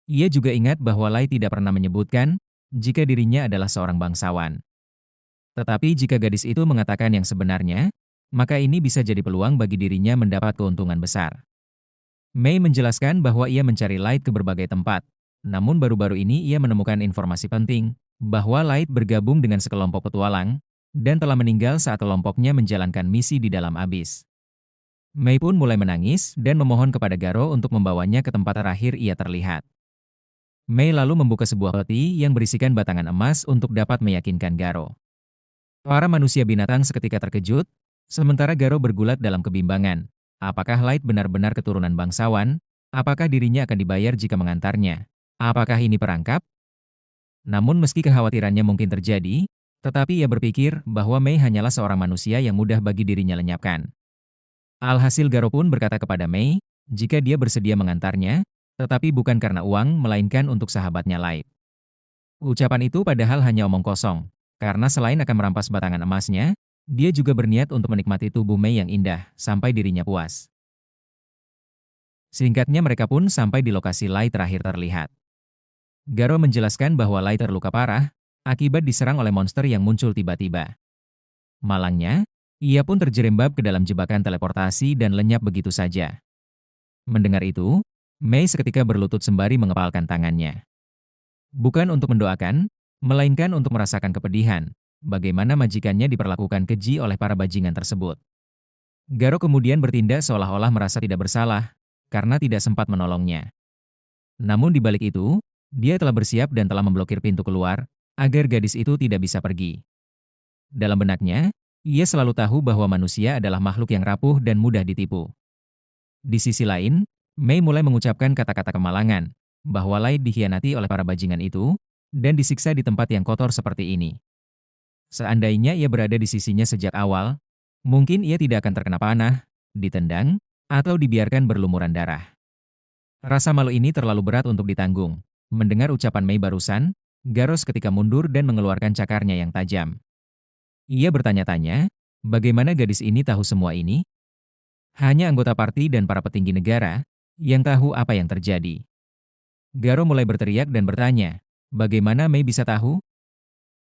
Ia juga ingat bahwa Light tidak pernah menyebutkan jika dirinya adalah seorang bangsawan. Tetapi jika gadis itu mengatakan yang sebenarnya, maka ini bisa jadi peluang bagi dirinya mendapat keuntungan besar. Mei menjelaskan bahwa ia mencari Light ke berbagai tempat, namun baru-baru ini ia menemukan informasi penting bahwa Light bergabung dengan sekelompok petualang dan telah meninggal saat kelompoknya menjalankan misi di dalam abis. Mei pun mulai menangis dan memohon kepada Garo untuk membawanya ke tempat terakhir ia terlihat. Mei lalu membuka sebuah peti yang berisikan batangan emas untuk dapat meyakinkan Garo. Para manusia binatang seketika terkejut, sementara Garo bergulat dalam kebimbangan. Apakah Light benar-benar keturunan bangsawan? Apakah dirinya akan dibayar jika mengantarnya? Apakah ini perangkap? Namun meski kekhawatirannya mungkin terjadi, tetapi ia berpikir bahwa Mei hanyalah seorang manusia yang mudah bagi dirinya lenyapkan. Alhasil Garo pun berkata kepada Mei, jika dia bersedia mengantarnya, tetapi bukan karena uang, melainkan untuk sahabatnya Light. Ucapan itu padahal hanya omong kosong, karena selain akan merampas batangan emasnya, dia juga berniat untuk menikmati tubuh Mei yang indah, sampai dirinya puas. Singkatnya mereka pun sampai di lokasi Light terakhir terlihat. Garo menjelaskan bahwa Light terluka parah, akibat diserang oleh monster yang muncul tiba-tiba. Malangnya, ia pun terjerembab ke dalam jebakan teleportasi dan lenyap begitu saja. Mendengar itu, Mei seketika berlutut sembari mengepalkan tangannya. Bukan untuk mendoakan, melainkan untuk merasakan kepedihan, bagaimana majikannya diperlakukan keji oleh para bajingan tersebut. Garo kemudian bertindak seolah-olah merasa tidak bersalah, karena tidak sempat menolongnya. Namun di balik itu, dia telah bersiap dan telah memblokir pintu keluar, agar gadis itu tidak bisa pergi. Dalam benaknya, ia selalu tahu bahwa manusia adalah makhluk yang rapuh dan mudah ditipu. Di sisi lain, Mei mulai mengucapkan kata-kata kemalangan, bahwa Light dikhianati oleh para bajingan itu, dan disiksa di tempat yang kotor seperti ini. Seandainya ia berada di sisinya sejak awal, mungkin ia tidak akan terkena panah, ditendang, atau dibiarkan berlumuran darah. Rasa malu ini terlalu berat untuk ditanggung. Mendengar ucapan Mei barusan, Garo seketika mundur dan mengeluarkan cakarnya yang tajam. Ia bertanya-tanya, bagaimana gadis ini tahu semua ini? Hanya anggota parti dan para petinggi negara yang tahu apa yang terjadi. Garo mulai berteriak dan bertanya, bagaimana Mei bisa tahu?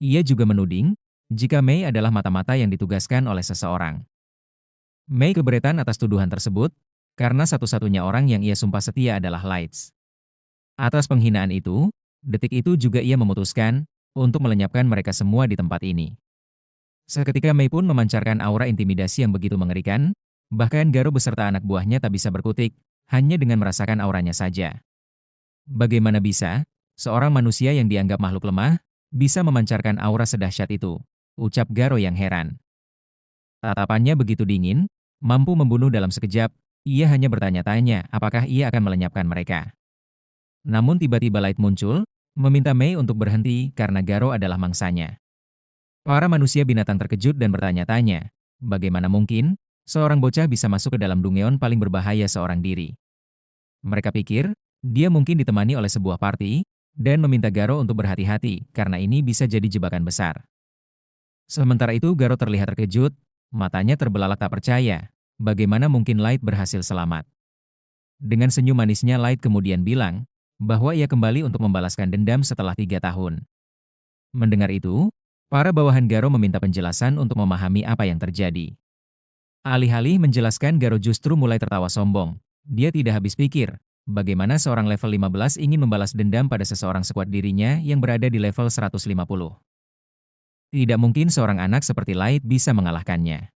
Ia juga menuding, jika Mei adalah mata-mata yang ditugaskan oleh seseorang. Mei keberatan atas tuduhan tersebut, karena satu-satunya orang yang ia sumpah setia adalah Lights. Atas penghinaan itu, detik itu juga ia memutuskan untuk melenyapkan mereka semua di tempat ini. Seketika Mei pun memancarkan aura intimidasi yang begitu mengerikan, bahkan Garo beserta anak buahnya tak bisa berkutik, hanya dengan merasakan auranya saja. Bagaimana bisa, seorang manusia yang dianggap makhluk lemah, bisa memancarkan aura sedahsyat itu? Ucap Garo yang heran. Tatapannya begitu dingin, mampu membunuh dalam sekejap, ia hanya bertanya-tanya apakah ia akan melenyapkan mereka. Namun tiba-tiba Light muncul, meminta Mei untuk berhenti karena Garo adalah mangsanya. Para manusia binatang terkejut dan bertanya-tanya, bagaimana mungkin seorang bocah bisa masuk ke dalam Dungeon paling berbahaya seorang diri. Mereka pikir, dia mungkin ditemani oleh sebuah party, dan meminta Garo untuk berhati-hati karena ini bisa jadi jebakan besar. Sementara itu Garo terlihat terkejut, matanya terbelalak tak percaya, bagaimana mungkin Light berhasil selamat. Dengan senyum manisnya Light kemudian bilang, bahwa ia kembali untuk membalaskan dendam setelah 3 tahun. Mendengar itu, para bawahan Garo meminta penjelasan untuk memahami apa yang terjadi. Alih-alih menjelaskan, Garo justru mulai tertawa sombong. Dia tidak habis pikir, bagaimana seorang level 15 ingin membalas dendam pada seseorang sekuat dirinya yang berada di level 150. Tidak mungkin seorang anak seperti Light bisa mengalahkannya.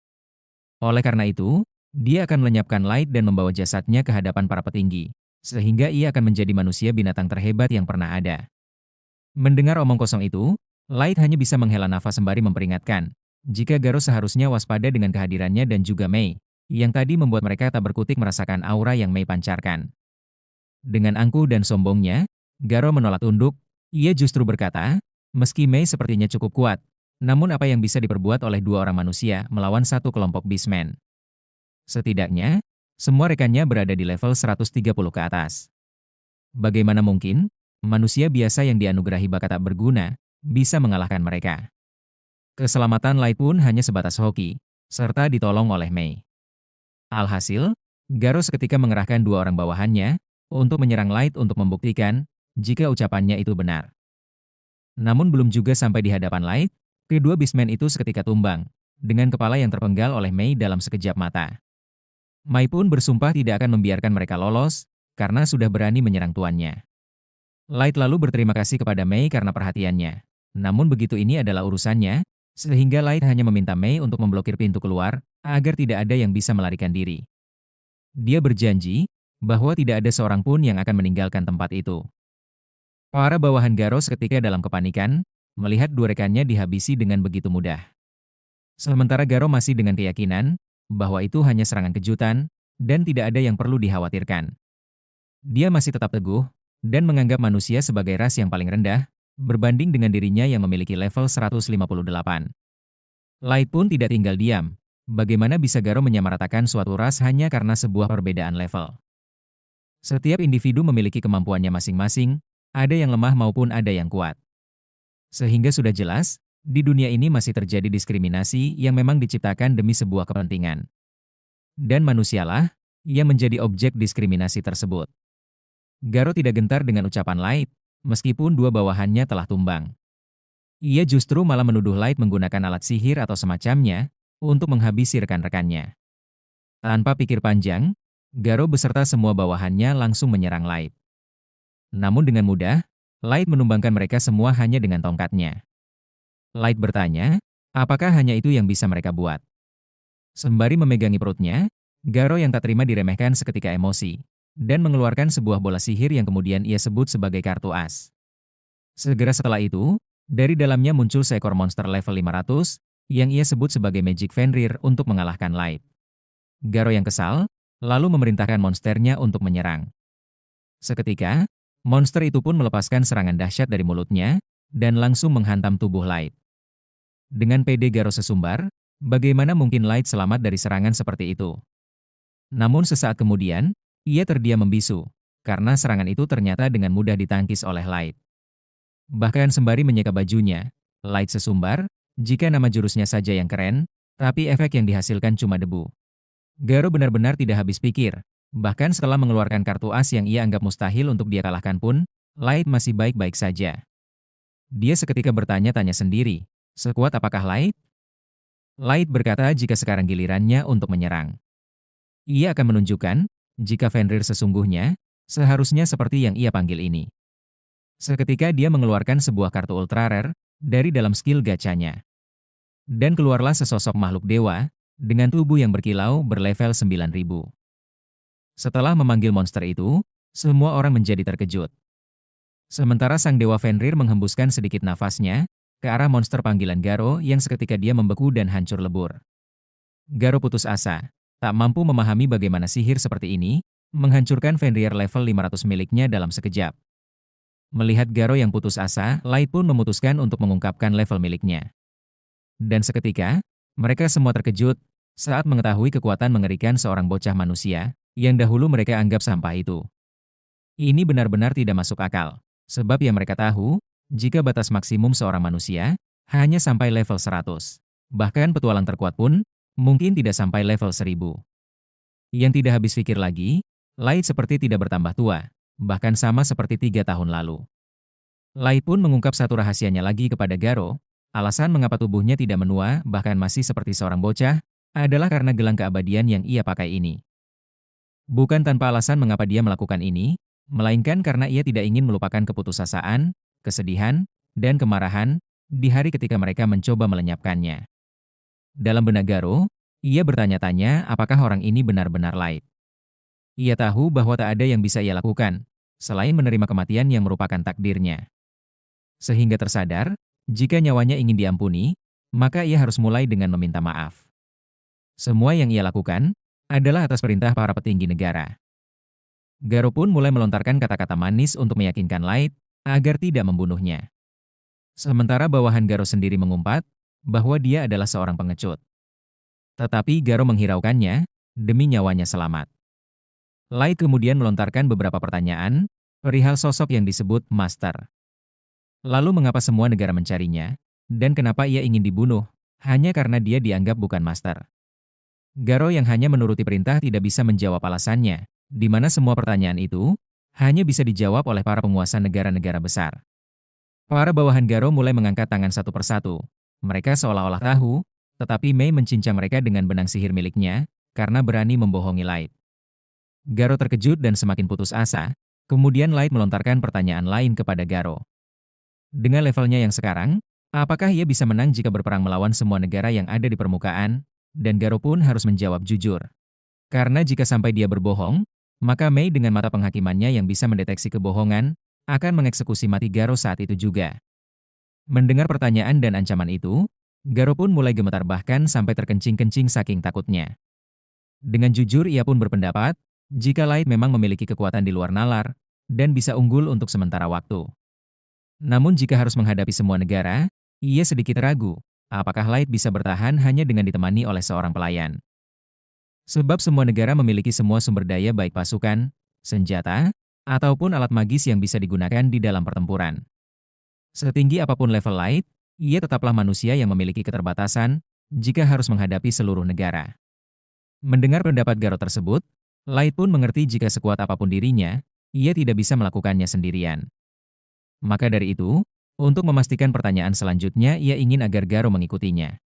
Oleh karena itu, dia akan melenyapkan Light dan membawa jasadnya ke hadapan para petinggi, sehingga ia akan menjadi manusia binatang terhebat yang pernah ada. Mendengar omong kosong itu, Light hanya bisa menghela nafas sembari memperingatkan, jika Garo seharusnya waspada dengan kehadirannya dan juga Mei, yang tadi membuat mereka tak berkutik merasakan aura yang Mei pancarkan. Dengan angkuh dan sombongnya, Garo menolak tunduk, ia justru berkata, meski Mei sepertinya cukup kuat, namun apa yang bisa diperbuat oleh 2 orang manusia melawan satu kelompok beastmen? Setidaknya, semua rekannya berada di level 130 ke atas. Bagaimana mungkin manusia biasa yang dianugerahi bakat tak berguna bisa mengalahkan mereka? Keselamatan Light pun hanya sebatas hoki, serta ditolong oleh Mei. Alhasil, Garo seketika mengerahkan 2 orang bawahannya untuk menyerang Light untuk membuktikan jika ucapannya itu benar. Namun belum juga sampai di hadapan Light, kedua beastmen itu seketika tumbang, dengan kepala yang terpenggal oleh Mei dalam sekejap mata. Mei pun bersumpah tidak akan membiarkan mereka lolos, karena sudah berani menyerang tuannya. Light lalu berterima kasih kepada Mei karena perhatiannya. Namun begitu ini adalah urusannya, sehingga Light hanya meminta Mei untuk memblokir pintu keluar, agar tidak ada yang bisa melarikan diri. Dia berjanji bahwa tidak ada seorang pun yang akan meninggalkan tempat itu. Para bawahan Garo seketika dalam kepanikan, melihat 2 rekannya dihabisi dengan begitu mudah. Sementara Garo masih dengan keyakinan bahwa itu hanya serangan kejutan, dan tidak ada yang perlu dikhawatirkan. Dia masih tetap teguh, dan menganggap manusia sebagai ras yang paling rendah, berbanding dengan dirinya yang memiliki level 158. Light pun tidak tinggal diam. Bagaimana bisa Garo menyamaratakan suatu ras hanya karena sebuah perbedaan level? Setiap individu memiliki kemampuannya masing-masing, ada yang lemah maupun ada yang kuat. Sehingga sudah jelas, di dunia ini masih terjadi diskriminasi yang memang diciptakan demi sebuah kepentingan. Dan manusialah yang menjadi objek diskriminasi tersebut. Garo tidak gentar dengan ucapan Light, meskipun 2 bawahannya telah tumbang. Ia justru malah menuduh Light menggunakan alat sihir atau semacamnya untuk menghabisi rekan-rekannya. Tanpa pikir panjang, Garo beserta semua bawahannya langsung menyerang Light. Namun dengan mudah, Light menumbangkan mereka semua hanya dengan tongkatnya. Light bertanya, apakah hanya itu yang bisa mereka buat? Sembari memegangi perutnya, Garo yang tak terima diremehkan seketika emosi, dan mengeluarkan sebuah bola sihir yang kemudian ia sebut sebagai kartu as. Segera setelah itu, dari dalamnya muncul seekor monster level 500, yang ia sebut sebagai Magic Fenrir untuk mengalahkan Light. Garo yang kesal, lalu memerintahkan monsternya untuk menyerang. Seketika, monster itu pun melepaskan serangan dahsyat dari mulutnya, dan langsung menghantam tubuh Light. Dengan pede Garo sesumbar, bagaimana mungkin Light selamat dari serangan seperti itu? Namun sesaat kemudian, ia terdiam membisu, karena serangan itu ternyata dengan mudah ditangkis oleh Light. Bahkan sembari menyeka bajunya, Light sesumbar, jika nama jurusnya saja yang keren, tapi efek yang dihasilkan cuma debu. Garo benar-benar tidak habis pikir. Bahkan setelah mengeluarkan kartu as yang ia anggap mustahil untuk dia kalahkan pun, Light masih baik-baik saja. Dia seketika bertanya-tanya sendiri, sekuat apakah Light? Light berkata jika sekarang gilirannya untuk menyerang. Ia akan menunjukkan, jika Fenrir sesungguhnya, seharusnya seperti yang ia panggil ini. Seketika dia mengeluarkan sebuah kartu ultra rare dari dalam skill gacanya. Dan keluarlah sesosok makhluk dewa, dengan tubuh yang berkilau berlevel 9000. Setelah memanggil monster itu, semua orang menjadi terkejut. Sementara sang dewa Fenrir menghembuskan sedikit nafasnya ke arah monster panggilan Garo yang seketika dia membeku dan hancur lebur. Garo putus asa, tak mampu memahami bagaimana sihir seperti ini menghancurkan Fenrir level 500 miliknya dalam sekejap. Melihat Garo yang putus asa, Light pun memutuskan untuk mengungkapkan level miliknya. Dan seketika, mereka semua terkejut saat mengetahui kekuatan mengerikan seorang bocah manusia yang dahulu mereka anggap sampah itu. Ini benar-benar tidak masuk akal. Sebab yang mereka tahu, jika batas maksimum seorang manusia hanya sampai level 100. Bahkan petualang terkuat pun mungkin tidak sampai level 1000. Yang tidak habis pikir lagi, Light seperti tidak bertambah tua, bahkan sama seperti 3 tahun lalu. Light pun mengungkap satu rahasianya lagi kepada Garo, alasan mengapa tubuhnya tidak menua bahkan masih seperti seorang bocah, adalah karena gelang keabadian yang ia pakai ini. Bukan tanpa alasan mengapa dia melakukan ini, melainkan karena ia tidak ingin melupakan keputusasaan, kesedihan, dan kemarahan di hari ketika mereka mencoba melenyapkannya. Dalam benak Garo, ia bertanya-tanya apakah orang ini benar-benar Light. Ia tahu bahwa tak ada yang bisa ia lakukan, selain menerima kematian yang merupakan takdirnya. Sehingga tersadar, jika nyawanya ingin diampuni, maka ia harus mulai dengan meminta maaf. Semua yang ia lakukan adalah atas perintah para petinggi negara. Garo pun mulai melontarkan kata-kata manis untuk meyakinkan Light agar tidak membunuhnya. Sementara bawahan Garo sendiri mengumpat bahwa dia adalah seorang pengecut. Tetapi Garo menghiraukannya demi nyawanya selamat. Light kemudian melontarkan beberapa pertanyaan perihal sosok yang disebut Master. Lalu mengapa semua negara mencarinya, dan kenapa ia ingin dibunuh hanya karena dia dianggap bukan Master. Garo yang hanya menuruti perintah tidak bisa menjawab alasannya, di mana semua pertanyaan itu hanya bisa dijawab oleh para penguasa negara-negara besar. Para bawahan Garo mulai mengangkat tangan satu persatu. Mereka seolah-olah tahu, tetapi Mei mencincang mereka dengan benang sihir miliknya karena berani membohongi Light. Garo terkejut dan semakin putus asa, kemudian Light melontarkan pertanyaan lain kepada Garo. Dengan levelnya yang sekarang, apakah ia bisa menang jika berperang melawan semua negara yang ada di permukaan? Dan Garo pun harus menjawab jujur. Karena jika sampai dia berbohong, maka Mei dengan mata penghakimannya yang bisa mendeteksi kebohongan, akan mengeksekusi mati Garo saat itu juga. Mendengar pertanyaan dan ancaman itu, Garo pun mulai gemetar bahkan sampai terkencing-kencing saking takutnya. Dengan jujur ia pun berpendapat, jika Light memang memiliki kekuatan di luar nalar, dan bisa unggul untuk sementara waktu. Namun jika harus menghadapi semua negara, ia sedikit ragu, apakah Light bisa bertahan hanya dengan ditemani oleh seorang pelayan. Sebab semua negara memiliki semua sumber daya baik pasukan, senjata, ataupun alat magis yang bisa digunakan di dalam pertempuran. Setinggi apapun level Light, ia tetaplah manusia yang memiliki keterbatasan jika harus menghadapi seluruh negara. Mendengar pendapat Garo tersebut, Light pun mengerti jika sekuat apapun dirinya, ia tidak bisa melakukannya sendirian. Maka dari itu, untuk memastikan pertanyaan selanjutnya ia ingin agar Garo mengikutinya.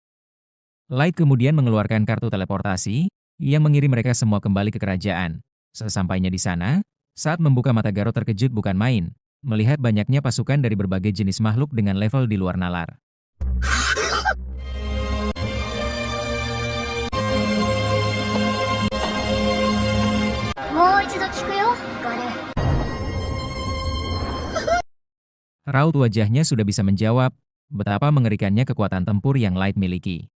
Light kemudian mengeluarkan kartu teleportasi, yang mengirim mereka semua kembali ke kerajaan. Sesampainya di sana, saat membuka mata Garo terkejut bukan main, melihat banyaknya pasukan dari berbagai jenis makhluk dengan level di luar nalar. Raut wajahnya sudah bisa menjawab betapa mengerikannya kekuatan tempur yang Light miliki.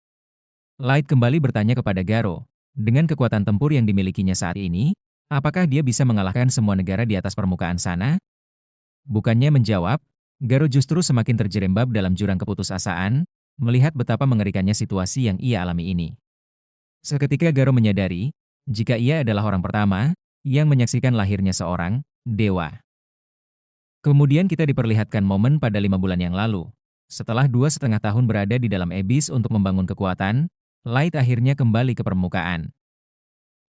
Light kembali bertanya kepada Garo, dengan kekuatan tempur yang dimilikinya saat ini, apakah dia bisa mengalahkan semua negara di atas permukaan sana? Bukannya menjawab, Garo justru semakin terjerembab dalam jurang keputusasaan, melihat betapa mengerikannya situasi yang ia alami ini. Seketika Garo menyadari, jika ia adalah orang pertama yang menyaksikan lahirnya seorang dewa. Kemudian kita diperlihatkan momen pada 5 bulan yang lalu. Setelah 2,5 tahun berada di dalam Abyss untuk membangun kekuatan, Light akhirnya kembali ke permukaan.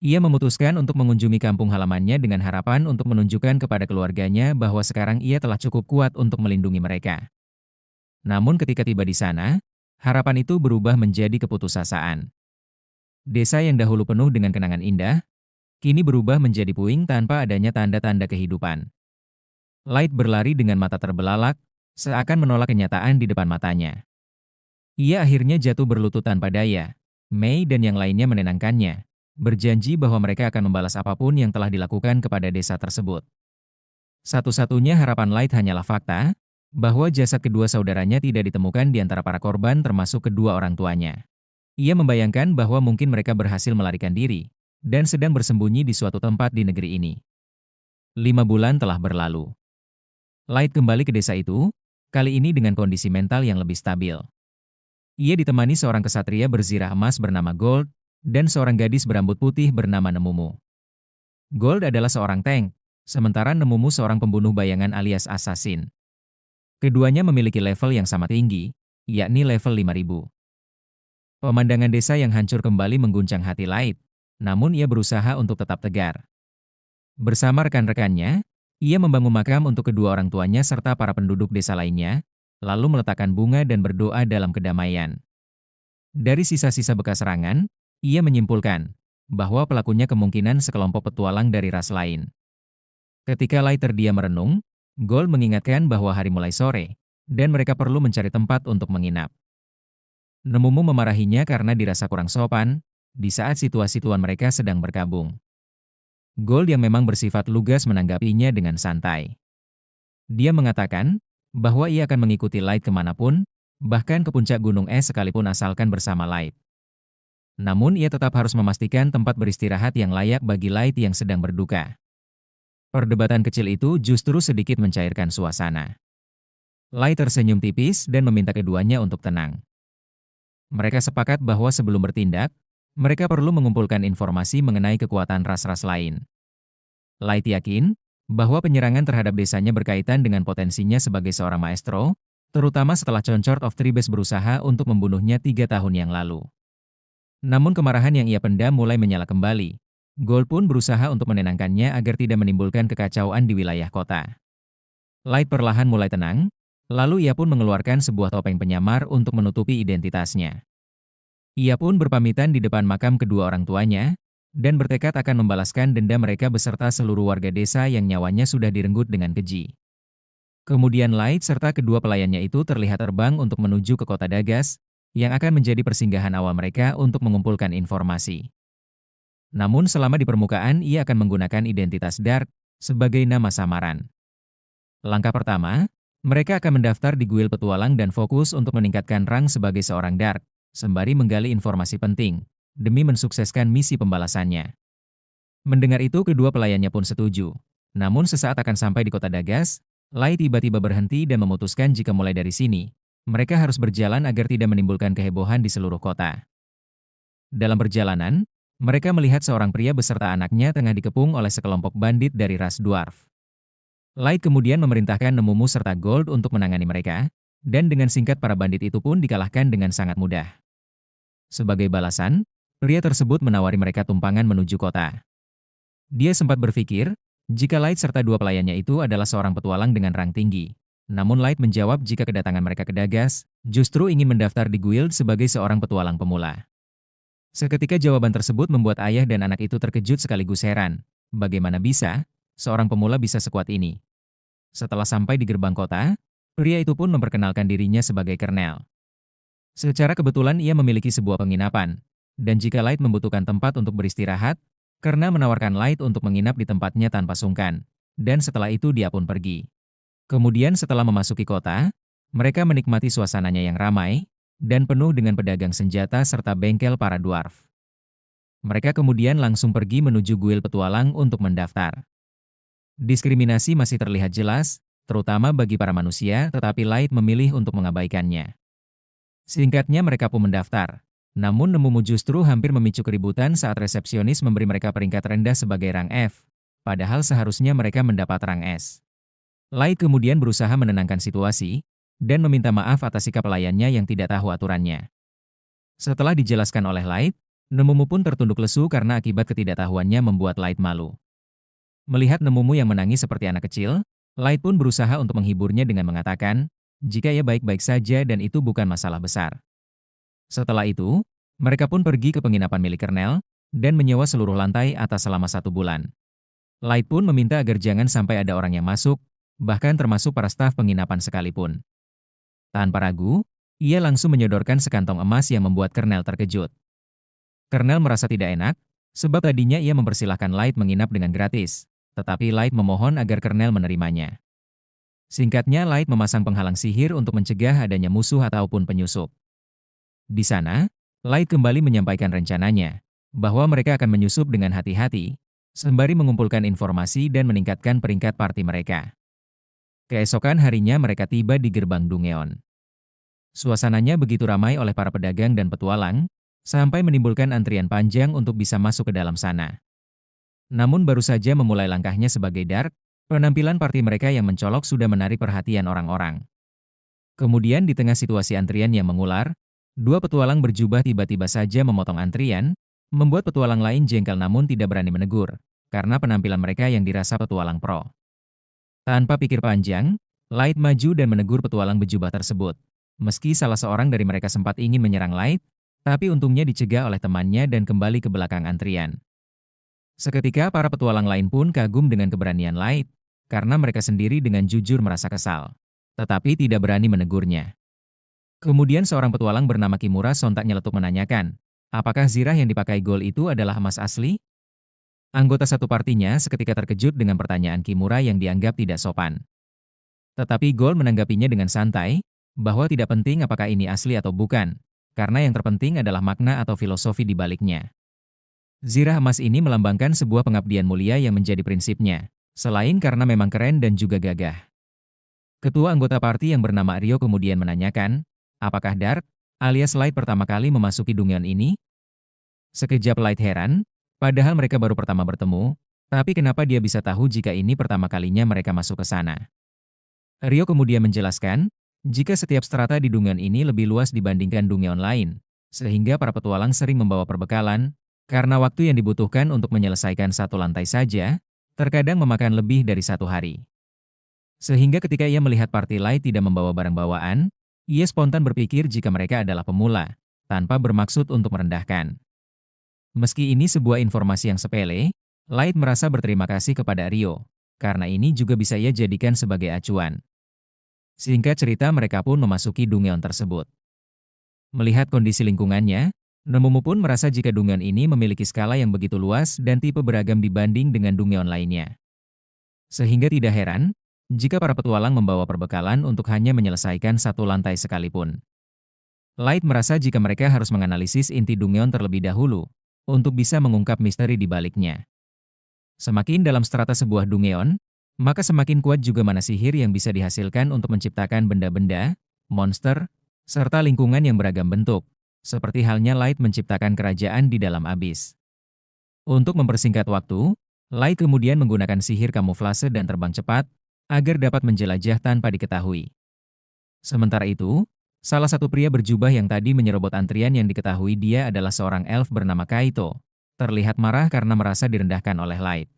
Ia memutuskan untuk mengunjungi kampung halamannya dengan harapan untuk menunjukkan kepada keluarganya bahwa sekarang ia telah cukup kuat untuk melindungi mereka. Namun ketika tiba di sana, harapan itu berubah menjadi keputusasaan. Desa yang dahulu penuh dengan kenangan indah, kini berubah menjadi puing tanpa adanya tanda-tanda kehidupan. Light berlari dengan mata terbelalak, seakan menolak kenyataan di depan matanya. Ia akhirnya jatuh berlutut tanpa daya. Mei dan yang lainnya menenangkannya, berjanji bahwa mereka akan membalas apapun yang telah dilakukan kepada desa tersebut. Satu-satunya harapan Light hanyalah fakta, bahwa jasad kedua saudaranya tidak ditemukan di antara para korban termasuk kedua orang tuanya. Ia membayangkan bahwa mungkin mereka berhasil melarikan diri, dan sedang bersembunyi di suatu tempat di negeri ini. 5 bulan telah berlalu. Light kembali ke desa itu, kali ini dengan kondisi mental yang lebih stabil. Ia ditemani seorang kesatria berzirah emas bernama Gold, dan seorang gadis berambut putih bernama Nemumu. Gold adalah seorang tank, sementara Nemumu seorang pembunuh bayangan alias assassin. Keduanya memiliki level yang sama tinggi, yakni level 5000. Pemandangan desa yang hancur kembali mengguncang hati Light, namun ia berusaha untuk tetap tegar. Bersama rekan-rekannya, ia membangun makam untuk kedua orang tuanya serta para penduduk desa lainnya, lalu meletakkan bunga dan berdoa dalam kedamaian. Dari sisa-sisa bekas serangan, ia menyimpulkan bahwa pelakunya kemungkinan sekelompok petualang dari ras lain. Ketika Light terdiam merenung, Gold mengingatkan bahwa hari mulai sore, dan mereka perlu mencari tempat untuk menginap. Nemumu memarahinya karena dirasa kurang sopan, di saat situasi tuan mereka sedang berkabung. Gold yang memang bersifat lugas menanggapinya dengan santai. Dia mengatakan bahwa ia akan mengikuti Light kemanapun, bahkan ke puncak gunung es sekalipun asalkan bersama Light. Namun ia tetap harus memastikan tempat beristirahat yang layak bagi Light yang sedang berduka. Perdebatan kecil itu justru sedikit mencairkan suasana. Light tersenyum tipis dan meminta keduanya untuk tenang. Mereka sepakat bahwa sebelum bertindak, mereka perlu mengumpulkan informasi mengenai kekuatan ras-ras lain. Light yakin bahwa penyerangan terhadap desanya berkaitan dengan potensinya sebagai seorang maestro, terutama setelah Concord of Tribes berusaha untuk membunuhnya 3 tahun yang lalu. Namun kemarahan yang ia pendam mulai menyala kembali. Gold pun berusaha untuk menenangkannya agar tidak menimbulkan kekacauan di wilayah kota. Light perlahan mulai tenang, lalu ia pun mengeluarkan sebuah topeng penyamar untuk menutupi identitasnya. Ia pun berpamitan di depan makam kedua orang tuanya, dan bertekad akan membalaskan dendam mereka beserta seluruh warga desa yang nyawanya sudah direnggut dengan keji. Kemudian Light serta kedua pelayannya itu terlihat terbang untuk menuju ke kota Dagas, yang akan menjadi persinggahan awal mereka untuk mengumpulkan informasi. Namun selama di permukaan ia akan menggunakan identitas Dark sebagai nama samaran. Langkah pertama, mereka akan mendaftar di guild petualang dan fokus untuk meningkatkan rang sebagai seorang Dark, sembari menggali informasi penting, demi mensukseskan misi pembalasannya. Mendengar itu kedua pelayannya pun setuju. Namun sesaat akan sampai di kota Dagas, Light tiba-tiba berhenti dan memutuskan jika mulai dari sini, mereka harus berjalan agar tidak menimbulkan kehebohan di seluruh kota. Dalam perjalanan, mereka melihat seorang pria beserta anaknya tengah dikepung oleh sekelompok bandit dari ras dwarf. Light kemudian memerintahkan Nemumu serta Gold untuk menangani mereka, dan dengan singkat para bandit itu pun dikalahkan dengan sangat mudah. Sebagai balasan, pria tersebut menawari mereka tumpangan menuju kota. Dia sempat berpikir, jika Light serta dua pelayannya itu adalah seorang petualang dengan rang tinggi. Namun Light menjawab jika kedatangan mereka ke Dagas, justru ingin mendaftar di guild sebagai seorang petualang pemula. Seketika jawaban tersebut membuat ayah dan anak itu terkejut sekaligus heran. Bagaimana bisa, seorang pemula bisa sekuat ini? Setelah sampai di gerbang kota, pria itu pun memperkenalkan dirinya sebagai Kernel. Secara kebetulan ia memiliki sebuah penginapan, dan jika Light membutuhkan tempat untuk beristirahat, Kernel menawarkan Light untuk menginap di tempatnya tanpa sungkan, dan setelah itu dia pun pergi. Kemudian setelah memasuki kota, mereka menikmati suasananya yang ramai, dan penuh dengan pedagang senjata serta bengkel para dwarf. Mereka kemudian langsung pergi menuju guild petualang untuk mendaftar. Diskriminasi masih terlihat jelas, terutama bagi para manusia, tetapi Light memilih untuk mengabaikannya. Singkatnya mereka pun mendaftar. Namun Nemumu justru hampir memicu keributan saat resepsionis memberi mereka peringkat rendah sebagai rang F, padahal seharusnya mereka mendapat rang S. Light kemudian berusaha menenangkan situasi, dan meminta maaf atas sikap pelayannya yang tidak tahu aturannya. Setelah dijelaskan oleh Light, Nemumu pun tertunduk lesu karena akibat ketidaktahuannya membuat Light malu. Melihat Nemumu yang menangis seperti anak kecil, Light pun berusaha untuk menghiburnya dengan mengatakan, jika ia baik-baik saja dan itu bukan masalah besar. Setelah itu, mereka pun pergi ke penginapan milik Kernel, dan menyewa seluruh lantai atas selama 1 bulan. Light pun meminta agar jangan sampai ada orang yang masuk, bahkan termasuk para staf penginapan sekalipun. Tanpa ragu, ia langsung menyodorkan sekantong emas yang membuat Kernel terkejut. Kernel merasa tidak enak, sebab tadinya ia mempersilahkan Light menginap dengan gratis, tetapi Light memohon agar Kernel menerimanya. Singkatnya, Light memasang penghalang sihir untuk mencegah adanya musuh ataupun penyusup. Di sana, Light kembali menyampaikan rencananya, bahwa mereka akan menyusup dengan hati-hati, sembari mengumpulkan informasi dan meningkatkan peringkat parti mereka. Keesokan harinya mereka tiba di gerbang Dungeon. Suasananya begitu ramai oleh para pedagang dan petualang, sampai menimbulkan antrian panjang untuk bisa masuk ke dalam sana. Namun baru saja memulai langkahnya sebagai Dark, penampilan parti mereka yang mencolok sudah menarik perhatian orang-orang. Kemudian di tengah situasi antrian yang mengular, 2 petualang berjubah tiba-tiba saja memotong antrian, membuat petualang lain jengkel namun tidak berani menegur, karena penampilan mereka yang dirasa petualang pro. Tanpa pikir panjang, Light maju dan menegur petualang berjubah tersebut. Meski salah seorang dari mereka sempat ingin menyerang Light, tapi untungnya dicegah oleh temannya dan kembali ke belakang antrian. Seketika para petualang lain pun kagum dengan keberanian Light, karena mereka sendiri dengan jujur merasa kesal, tetapi tidak berani menegurnya. Kemudian seorang petualang bernama Kimura sontak nyeletuk menanyakan, apakah zirah yang dipakai Gold itu adalah emas asli? Anggota satu partinya seketika terkejut dengan pertanyaan Kimura yang dianggap tidak sopan. Tetapi Gold menanggapinya dengan santai, bahwa tidak penting apakah ini asli atau bukan, karena yang terpenting adalah makna atau filosofi di baliknya. Zirah emas ini melambangkan sebuah pengabdian mulia yang menjadi prinsipnya, selain karena memang keren dan juga gagah. Ketua anggota parti yang bernama Rio kemudian menanyakan, apakah Dark, alias Light pertama kali memasuki Dungeon ini? Sekejap Light heran, padahal mereka baru pertama bertemu, tapi kenapa dia bisa tahu jika ini pertama kalinya mereka masuk ke sana? Rio kemudian menjelaskan, jika setiap strata di Dungeon ini lebih luas dibandingkan Dungeon lain, sehingga para petualang sering membawa perbekalan, karena waktu yang dibutuhkan untuk menyelesaikan satu lantai saja, terkadang memakan lebih dari 1 hari. Sehingga ketika ia melihat party Light tidak membawa barang bawaan, ia spontan berpikir jika mereka adalah pemula, tanpa bermaksud untuk merendahkan. Meski ini sebuah informasi yang sepele, Light merasa berterima kasih kepada Rio, karena ini juga bisa ia jadikan sebagai acuan. Singkat cerita mereka pun memasuki Dungeon tersebut. Melihat kondisi lingkungannya, Nemumu pun merasa jika Dungeon ini memiliki skala yang begitu luas dan tipe beragam dibanding dengan Dungeon lainnya. Sehingga tidak heran, jika para petualang membawa perbekalan untuk hanya menyelesaikan satu lantai sekalipun. Light merasa jika mereka harus menganalisis inti Dungeon terlebih dahulu, untuk bisa mengungkap misteri di baliknya. Semakin dalam strata sebuah Dungeon, maka semakin kuat juga mana sihir yang bisa dihasilkan untuk menciptakan benda-benda, monster, serta lingkungan yang beragam bentuk, seperti halnya Light menciptakan kerajaan di dalam abis. Untuk mempersingkat waktu, Light kemudian menggunakan sihir kamuflase dan terbang cepat, agar dapat menjelajah tanpa diketahui. Sementara itu, salah satu pria berjubah yang tadi menyerobot antrian yang diketahui dia adalah seorang elf bernama Kaito, terlihat marah karena merasa direndahkan oleh Light.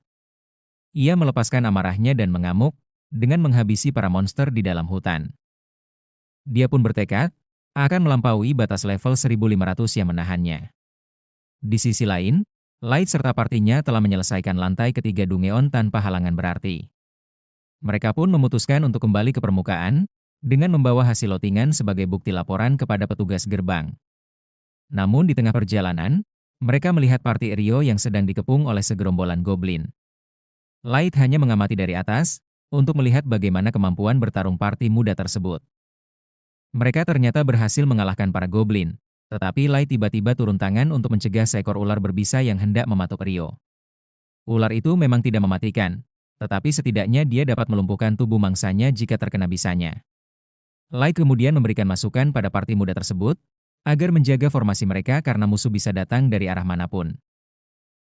Ia melepaskan amarahnya dan mengamuk, dengan menghabisi para monster di dalam hutan. Dia pun bertekad, akan melampaui batas level 1500 yang menahannya. Di sisi lain, Light serta partinya telah menyelesaikan lantai ketiga Dungeon tanpa halangan berarti. Mereka pun memutuskan untuk kembali ke permukaan, dengan membawa hasil lotingan sebagai bukti laporan kepada petugas gerbang. Namun di tengah perjalanan, mereka melihat parti Rio yang sedang dikepung oleh segerombolan goblin. Light hanya mengamati dari atas, untuk melihat bagaimana kemampuan bertarung parti muda tersebut. Mereka ternyata berhasil mengalahkan para goblin, tetapi Light tiba-tiba turun tangan untuk mencegah seekor ular berbisa yang hendak mematuk Rio. Ular itu memang tidak mematikan, tetapi setidaknya dia dapat melumpuhkan tubuh mangsanya jika terkena bisanya. Light kemudian memberikan masukan pada parti muda tersebut, agar menjaga formasi mereka karena musuh bisa datang dari arah manapun.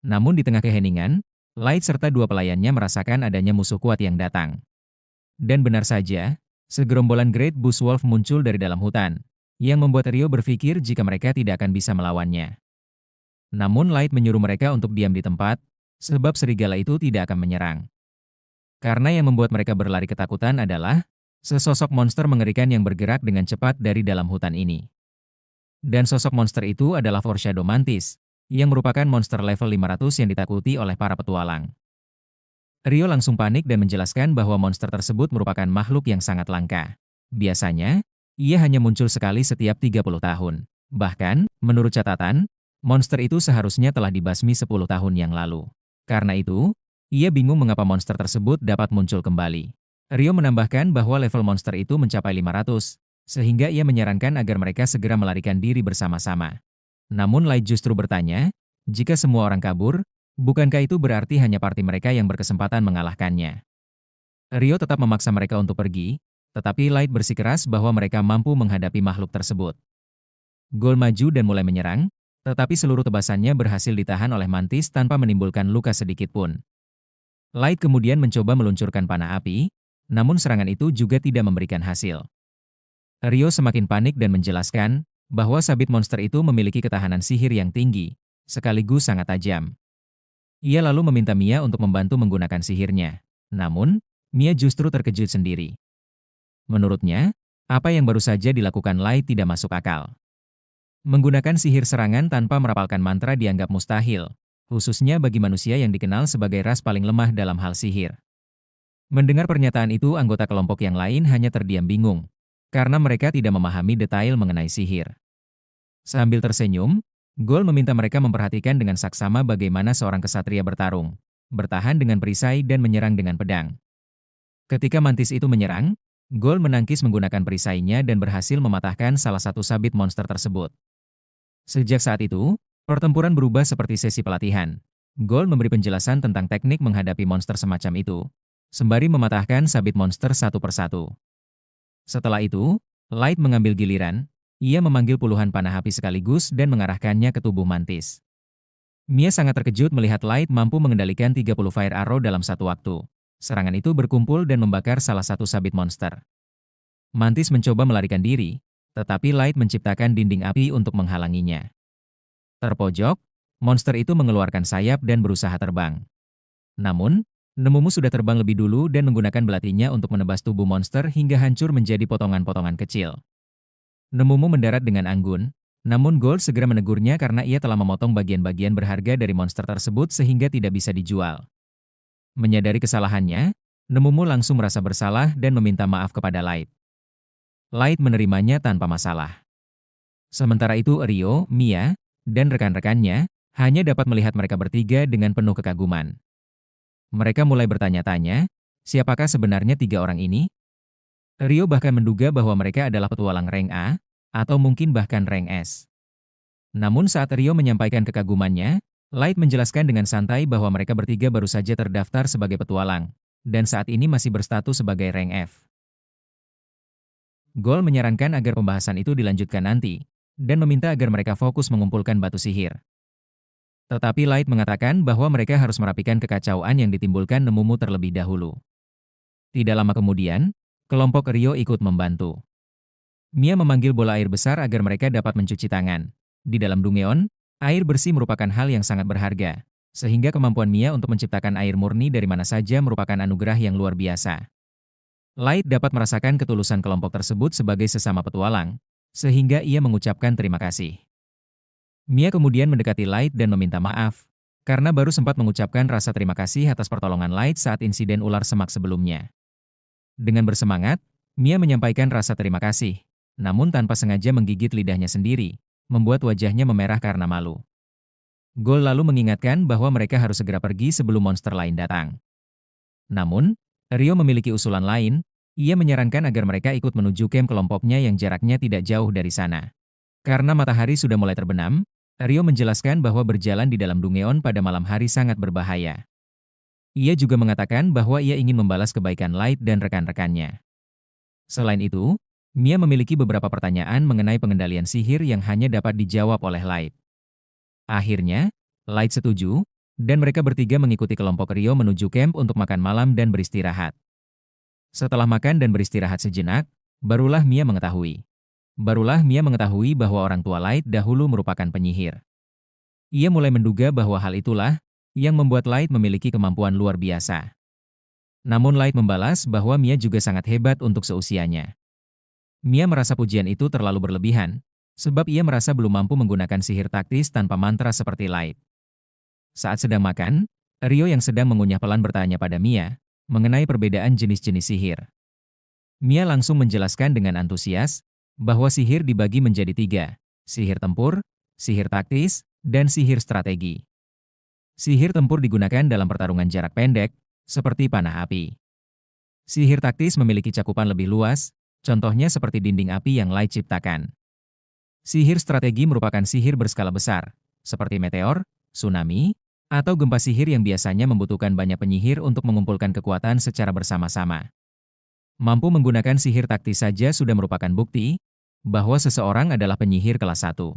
Namun di tengah keheningan, Light serta dua pelayannya merasakan adanya musuh kuat yang datang. Dan benar saja, segerombolan Great Bush Wolf muncul dari dalam hutan, yang membuat Rio berpikir jika mereka tidak akan bisa melawannya. Namun Light menyuruh mereka untuk diam di tempat, sebab serigala itu tidak akan menyerang. Karena yang membuat mereka berlari ketakutan adalah sesosok monster mengerikan yang bergerak dengan cepat dari dalam hutan ini. Dan sosok monster itu adalah Foreshadow Mantis, yang merupakan monster level 500 yang ditakuti oleh para petualang. Rio langsung panik dan menjelaskan bahwa monster tersebut merupakan makhluk yang sangat langka. Biasanya, ia hanya muncul sekali setiap 30 tahun. Bahkan, menurut catatan, monster itu seharusnya telah dibasmi 10 tahun yang lalu. Karena itu, ia bingung mengapa monster tersebut dapat muncul kembali. Rio menambahkan bahwa level monster itu mencapai 500, sehingga ia menyarankan agar mereka segera melarikan diri bersama-sama. Namun Light justru bertanya, jika semua orang kabur, bukankah itu berarti hanya parti mereka yang berkesempatan mengalahkannya? Rio tetap memaksa mereka untuk pergi, tetapi Light bersikeras bahwa mereka mampu menghadapi makhluk tersebut. Gold maju dan mulai menyerang, tetapi seluruh tebasannya berhasil ditahan oleh Mantis tanpa menimbulkan luka sedikit pun. Light kemudian mencoba meluncurkan panah api, namun serangan itu juga tidak memberikan hasil. Rio semakin panik dan menjelaskan bahwa sabit monster itu memiliki ketahanan sihir yang tinggi, sekaligus sangat tajam. Ia lalu meminta Mia untuk membantu menggunakan sihirnya. Namun, Mia justru terkejut sendiri. Menurutnya, apa yang baru saja dilakukan Light tidak masuk akal. Menggunakan sihir serangan tanpa merapalkan mantra dianggap mustahil, khususnya bagi manusia yang dikenal sebagai ras paling lemah dalam hal sihir. Mendengar pernyataan itu, anggota kelompok yang lain hanya terdiam bingung, karena mereka tidak memahami detail mengenai sihir. Sambil tersenyum, Gold meminta mereka memperhatikan dengan saksama bagaimana seorang kesatria bertarung, bertahan dengan perisai dan menyerang dengan pedang. Ketika Mantis itu menyerang, Gold menangkis menggunakan perisainya dan berhasil mematahkan salah satu sabit monster tersebut. Sejak saat itu, pertempuran berubah seperti sesi pelatihan. Gold memberi penjelasan tentang teknik menghadapi monster semacam itu, sembari mematahkan sabit monster satu persatu. Setelah itu, Light mengambil giliran, ia memanggil puluhan panah api sekaligus dan mengarahkannya ke tubuh Mantis. Mia sangat terkejut melihat Light mampu mengendalikan 30 fire arrow dalam satu waktu. Serangan itu berkumpul dan membakar salah satu sabit monster. Mantis mencoba melarikan diri, tetapi Light menciptakan dinding api untuk menghalanginya. Terpojok, monster itu mengeluarkan sayap dan berusaha terbang. Namun, Nemumu sudah terbang lebih dulu dan menggunakan belatinya untuk menebas tubuh monster hingga hancur menjadi potongan-potongan kecil. Nemumu mendarat dengan anggun, namun Gold segera menegurnya karena ia telah memotong bagian-bagian berharga dari monster tersebut sehingga tidak bisa dijual. Menyadari kesalahannya, Nemumu langsung merasa bersalah dan meminta maaf kepada Light. Light menerimanya tanpa masalah. Sementara itu Rio, Mia, dan rekan-rekannya hanya dapat melihat mereka bertiga dengan penuh kekaguman. Mereka mulai bertanya-tanya, siapakah sebenarnya tiga orang ini? Rio bahkan menduga bahwa mereka adalah petualang rank A, atau mungkin bahkan rank S. Namun saat Rio menyampaikan kekagumannya, Light menjelaskan dengan santai bahwa mereka bertiga baru saja terdaftar sebagai petualang, dan saat ini masih berstatus sebagai rank F. Gold menyarankan agar pembahasan itu dilanjutkan nanti, dan meminta agar mereka fokus mengumpulkan batu sihir. Tetapi Light mengatakan bahwa mereka harus merapikan kekacauan yang ditimbulkan Nemumu terlebih dahulu. Tidak lama kemudian, kelompok Rio ikut membantu. Mia memanggil bola air besar agar mereka dapat mencuci tangan. Di dalam Dungeon, air bersih merupakan hal yang sangat berharga, sehingga kemampuan Mia untuk menciptakan air murni dari mana saja merupakan anugerah yang luar biasa. Light dapat merasakan ketulusan kelompok tersebut sebagai sesama petualang, sehingga ia mengucapkan terima kasih. Mia kemudian mendekati Light dan meminta maaf, karena baru sempat mengucapkan rasa terima kasih atas pertolongan Light saat insiden ular semak sebelumnya. Dengan bersemangat, Mia menyampaikan rasa terima kasih, namun tanpa sengaja menggigit lidahnya sendiri, membuat wajahnya memerah karena malu. Gold lalu mengingatkan bahwa mereka harus segera pergi sebelum monster lain datang. Namun, Rio memiliki usulan lain, ia menyarankan agar mereka ikut menuju camp kelompoknya yang jaraknya tidak jauh dari sana. Karena matahari sudah mulai terbenam, Rio menjelaskan bahwa berjalan di dalam Dungeon pada malam hari sangat berbahaya. Ia juga mengatakan bahwa ia ingin membalas kebaikan Light dan rekan-rekannya. Selain itu, Mia memiliki beberapa pertanyaan mengenai pengendalian sihir yang hanya dapat dijawab oleh Light. Akhirnya, Light setuju, dan mereka bertiga mengikuti kelompok Rio menuju camp untuk makan malam dan beristirahat. Setelah makan dan beristirahat sejenak, Barulah Mia mengetahui bahwa orang tua Light dahulu merupakan penyihir. Ia mulai menduga bahwa hal itulah yang membuat Light memiliki kemampuan luar biasa. Namun Light membalas bahwa Mia juga sangat hebat untuk seusianya. Mia merasa pujian itu terlalu berlebihan, sebab ia merasa belum mampu menggunakan sihir taktis tanpa mantra seperti Light. Saat sedang makan, Rio yang sedang mengunyah pelan bertanya pada Mia mengenai perbedaan jenis-jenis sihir. Mia langsung menjelaskan dengan antusias bahwa sihir dibagi menjadi 3, sihir tempur, sihir taktis, dan sihir strategi. Sihir tempur digunakan dalam pertarungan jarak pendek, seperti panah api. Sihir taktis memiliki cakupan lebih luas, contohnya seperti dinding api yang Light ciptakan. Sihir strategi merupakan sihir berskala besar, seperti meteor, tsunami, atau gempa sihir yang biasanya membutuhkan banyak penyihir untuk mengumpulkan kekuatan secara bersama-sama. Mampu menggunakan sihir taktis saja sudah merupakan bukti bahwa seseorang adalah penyihir kelas 1.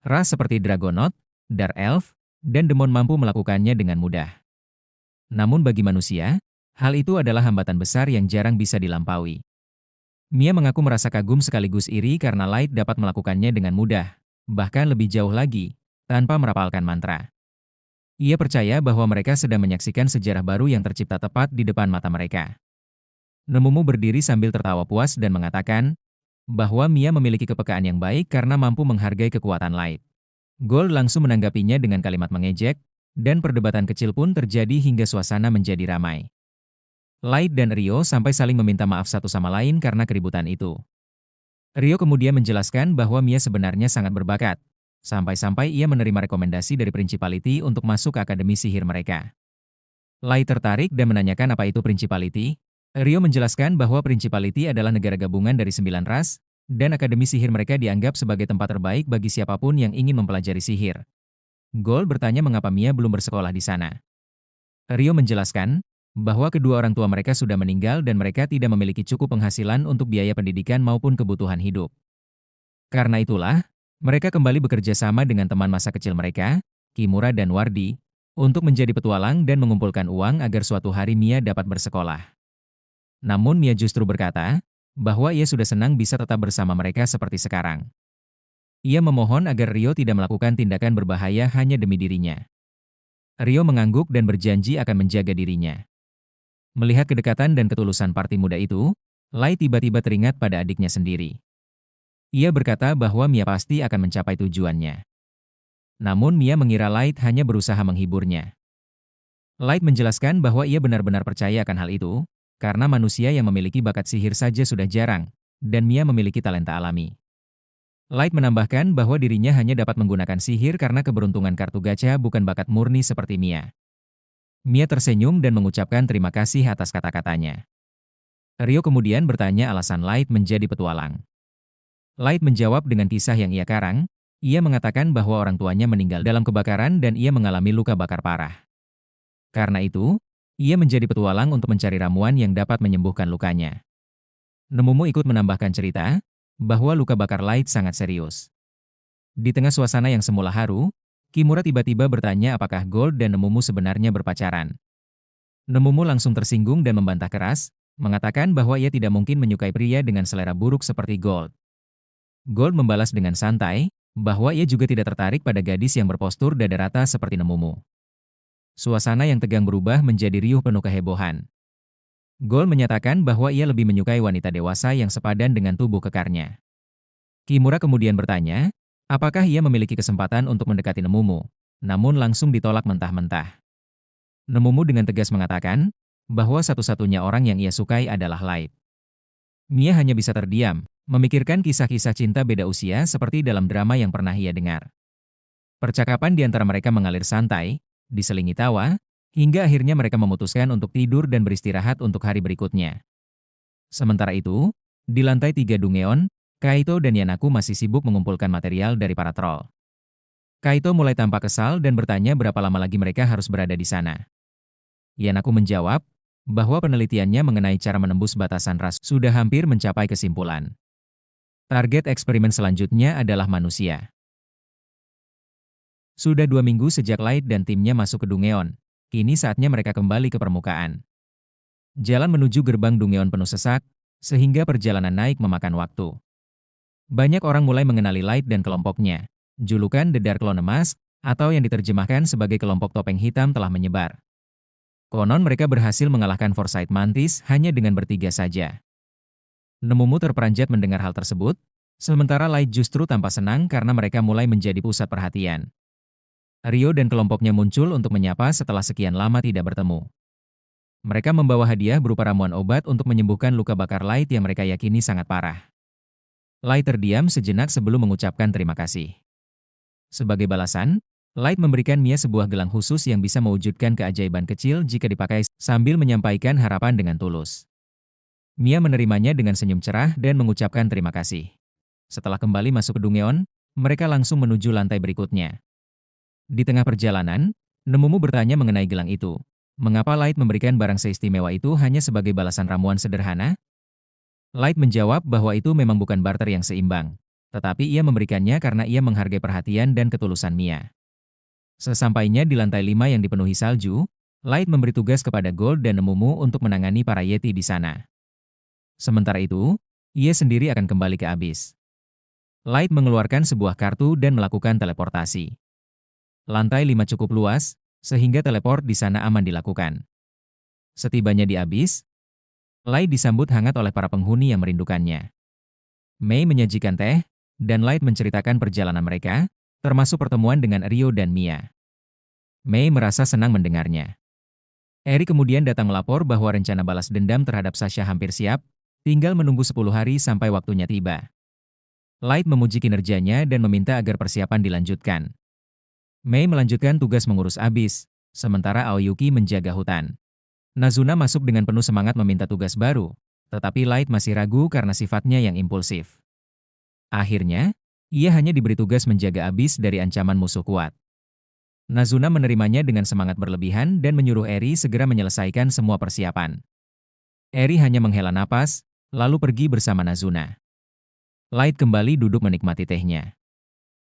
Ras seperti Dragonaut, Dark Elf, dan Demon mampu melakukannya dengan mudah. Namun bagi manusia, hal itu adalah hambatan besar yang jarang bisa dilampaui. Mia mengaku merasa kagum sekaligus iri karena Light dapat melakukannya dengan mudah, bahkan lebih jauh lagi, tanpa merapalkan mantra. Ia percaya bahwa mereka sedang menyaksikan sejarah baru yang tercipta tepat di depan mata mereka. Nemumu berdiri sambil tertawa puas dan mengatakan bahwa Mia memiliki kepekaan yang baik karena mampu menghargai kekuatan Light. Gold langsung menanggapinya dengan kalimat mengejek, dan perdebatan kecil pun terjadi hingga suasana menjadi ramai. Light dan Rio sampai saling meminta maaf satu sama lain karena keributan itu. Rio kemudian menjelaskan bahwa Mia sebenarnya sangat berbakat, sampai-sampai ia menerima rekomendasi dari Principality untuk masuk ke Akademi Sihir mereka. Light tertarik dan menanyakan apa itu Principality. Rio menjelaskan bahwa Principality adalah negara gabungan dari 9 ras, dan Akademi Sihir mereka dianggap sebagai tempat terbaik bagi siapapun yang ingin mempelajari sihir. Gold bertanya mengapa Mia belum bersekolah di sana. Rio menjelaskan bahwa kedua orang tua mereka sudah meninggal dan mereka tidak memiliki cukup penghasilan untuk biaya pendidikan maupun kebutuhan hidup. Karena itulah, mereka kembali bekerja sama dengan teman masa kecil mereka, Kimura dan Wardi, untuk menjadi petualang dan mengumpulkan uang agar suatu hari Mia dapat bersekolah. Namun Mia justru berkata bahwa ia sudah senang bisa tetap bersama mereka seperti sekarang. Ia memohon agar Rio tidak melakukan tindakan berbahaya hanya demi dirinya. Rio mengangguk dan berjanji akan menjaga dirinya. Melihat kedekatan dan ketulusan parti muda itu, Light tiba-tiba teringat pada adiknya sendiri. Ia berkata bahwa Mia pasti akan mencapai tujuannya. Namun Mia mengira Light hanya berusaha menghiburnya. Light menjelaskan bahwa ia benar-benar percaya akan hal itu, karena manusia yang memiliki bakat sihir saja sudah jarang, dan Mia memiliki talenta alami. Light menambahkan bahwa dirinya hanya dapat menggunakan sihir karena keberuntungan kartu gacha bukan bakat murni seperti Mia. Mia tersenyum dan mengucapkan terima kasih atas kata-katanya. Rio kemudian bertanya alasan Light menjadi petualang. Light menjawab dengan kisah yang ia karang. Ia mengatakan bahwa orang tuanya meninggal dalam kebakaran dan ia mengalami luka bakar parah. Karena itu, ia menjadi petualang untuk mencari ramuan yang dapat menyembuhkan lukanya. Nemumu ikut menambahkan cerita bahwa luka bakar Light sangat serius. Di tengah suasana yang semula haru, Kimura tiba-tiba bertanya apakah Gold dan Nemumu sebenarnya berpacaran. Nemumu langsung tersinggung dan membantah keras, mengatakan bahwa ia tidak mungkin menyukai pria dengan selera buruk seperti Gold. Gold membalas dengan santai bahwa ia juga tidak tertarik pada gadis yang berpostur dada rata seperti Nemumu. Suasana yang tegang berubah menjadi riuh penuh kehebohan. Gold menyatakan bahwa ia lebih menyukai wanita dewasa yang sepadan dengan tubuh kekarnya. Kimura kemudian bertanya, apakah ia memiliki kesempatan untuk mendekati Nemumu, namun langsung ditolak mentah-mentah. Nemumu dengan tegas mengatakan bahwa satu-satunya orang yang ia sukai adalah Light. Mia hanya bisa terdiam, memikirkan kisah-kisah cinta beda usia seperti dalam drama yang pernah ia dengar. Percakapan di antara mereka mengalir santai, diselingi tawa, hingga akhirnya mereka memutuskan untuk tidur dan beristirahat untuk hari berikutnya. Sementara itu, di lantai 3 Dungeon, Kaito dan Yanaku masih sibuk mengumpulkan material dari para troll. Kaito mulai tampak kesal dan bertanya berapa lama lagi mereka harus berada di sana. Yanaku menjawab bahwa penelitiannya mengenai cara menembus batasan ras sudah hampir mencapai kesimpulan. Target eksperimen selanjutnya adalah manusia. Sudah 2 minggu sejak Light dan timnya masuk ke Dungeon. Kini saatnya mereka kembali ke permukaan. Jalan menuju gerbang Dungeon penuh sesak, sehingga perjalanan naik memakan waktu. Banyak orang mulai mengenali Light dan kelompoknya. Julukan The Dark Lone Mask, atau yang diterjemahkan sebagai kelompok topeng hitam telah menyebar. Konon mereka berhasil mengalahkan Forsyth Mantis hanya dengan bertiga saja. Nemumu terperanjat mendengar hal tersebut, sementara Light justru tampak senang karena mereka mulai menjadi pusat perhatian. Rio dan kelompoknya muncul untuk menyapa setelah sekian lama tidak bertemu. Mereka membawa hadiah berupa ramuan obat untuk menyembuhkan luka bakar Light yang mereka yakini sangat parah. Light terdiam sejenak sebelum mengucapkan terima kasih. Sebagai balasan, Light memberikan Mia sebuah gelang khusus yang bisa mewujudkan keajaiban kecil jika dipakai sambil menyampaikan harapan dengan tulus. Mia menerimanya dengan senyum cerah dan mengucapkan terima kasih. Setelah kembali masuk ke Dungeon, mereka langsung menuju lantai berikutnya. Di tengah perjalanan, Nemumu bertanya mengenai gelang itu. Mengapa Light memberikan barang seistimewa itu hanya sebagai balasan ramuan sederhana? Light menjawab bahwa itu memang bukan barter yang seimbang, tetapi ia memberikannya karena ia menghargai perhatian dan ketulusan Mia. Sesampainya di lantai 5 yang dipenuhi salju, Light memberi tugas kepada Gold dan Nemumu untuk menangani para Yeti di sana. Sementara itu, ia sendiri akan kembali ke Abyss. Light mengeluarkan sebuah kartu dan melakukan teleportasi. Lantai 5 cukup luas, sehingga teleport di sana aman dilakukan. Setibanya di Abyss, Light disambut hangat oleh para penghuni yang merindukannya. Mei menyajikan teh, dan Light menceritakan perjalanan mereka, termasuk pertemuan dengan Rio dan Mia. Mei merasa senang mendengarnya. Eri kemudian datang melapor bahwa rencana balas dendam terhadap Sasha hampir siap, tinggal menunggu 10 hari sampai waktunya tiba. Light memuji kinerjanya dan meminta agar persiapan dilanjutkan. Mei melanjutkan tugas mengurus Abyss, sementara Aoyuki menjaga hutan. Nazuna masuk dengan penuh semangat meminta tugas baru, tetapi Light masih ragu karena sifatnya yang impulsif. Akhirnya, ia hanya diberi tugas menjaga Abyss dari ancaman musuh kuat. Nazuna menerimanya dengan semangat berlebihan dan menyuruh Eri segera menyelesaikan semua persiapan. Eri hanya menghela napas, lalu pergi bersama Nazuna. Light kembali duduk menikmati tehnya.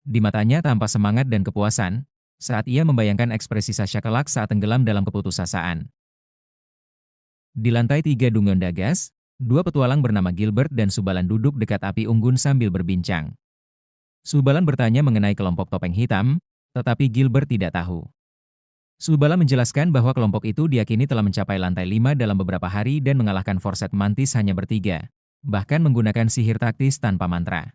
Di matanya tampak semangat dan kepuasan, saat ia membayangkan ekspresi Sasha kelak saat tenggelam dalam keputusasaan. Di lantai 3 Dungeon Dagas, dua petualang bernama Gilbert dan Subalan duduk dekat api unggun sambil berbincang. Subalan bertanya mengenai kelompok topeng hitam, tetapi Gilbert tidak tahu. Subalan menjelaskan bahwa kelompok itu diyakini telah mencapai lantai 5 dalam beberapa hari dan mengalahkan Forsyth Mantis hanya bertiga, bahkan menggunakan sihir taktis tanpa mantra.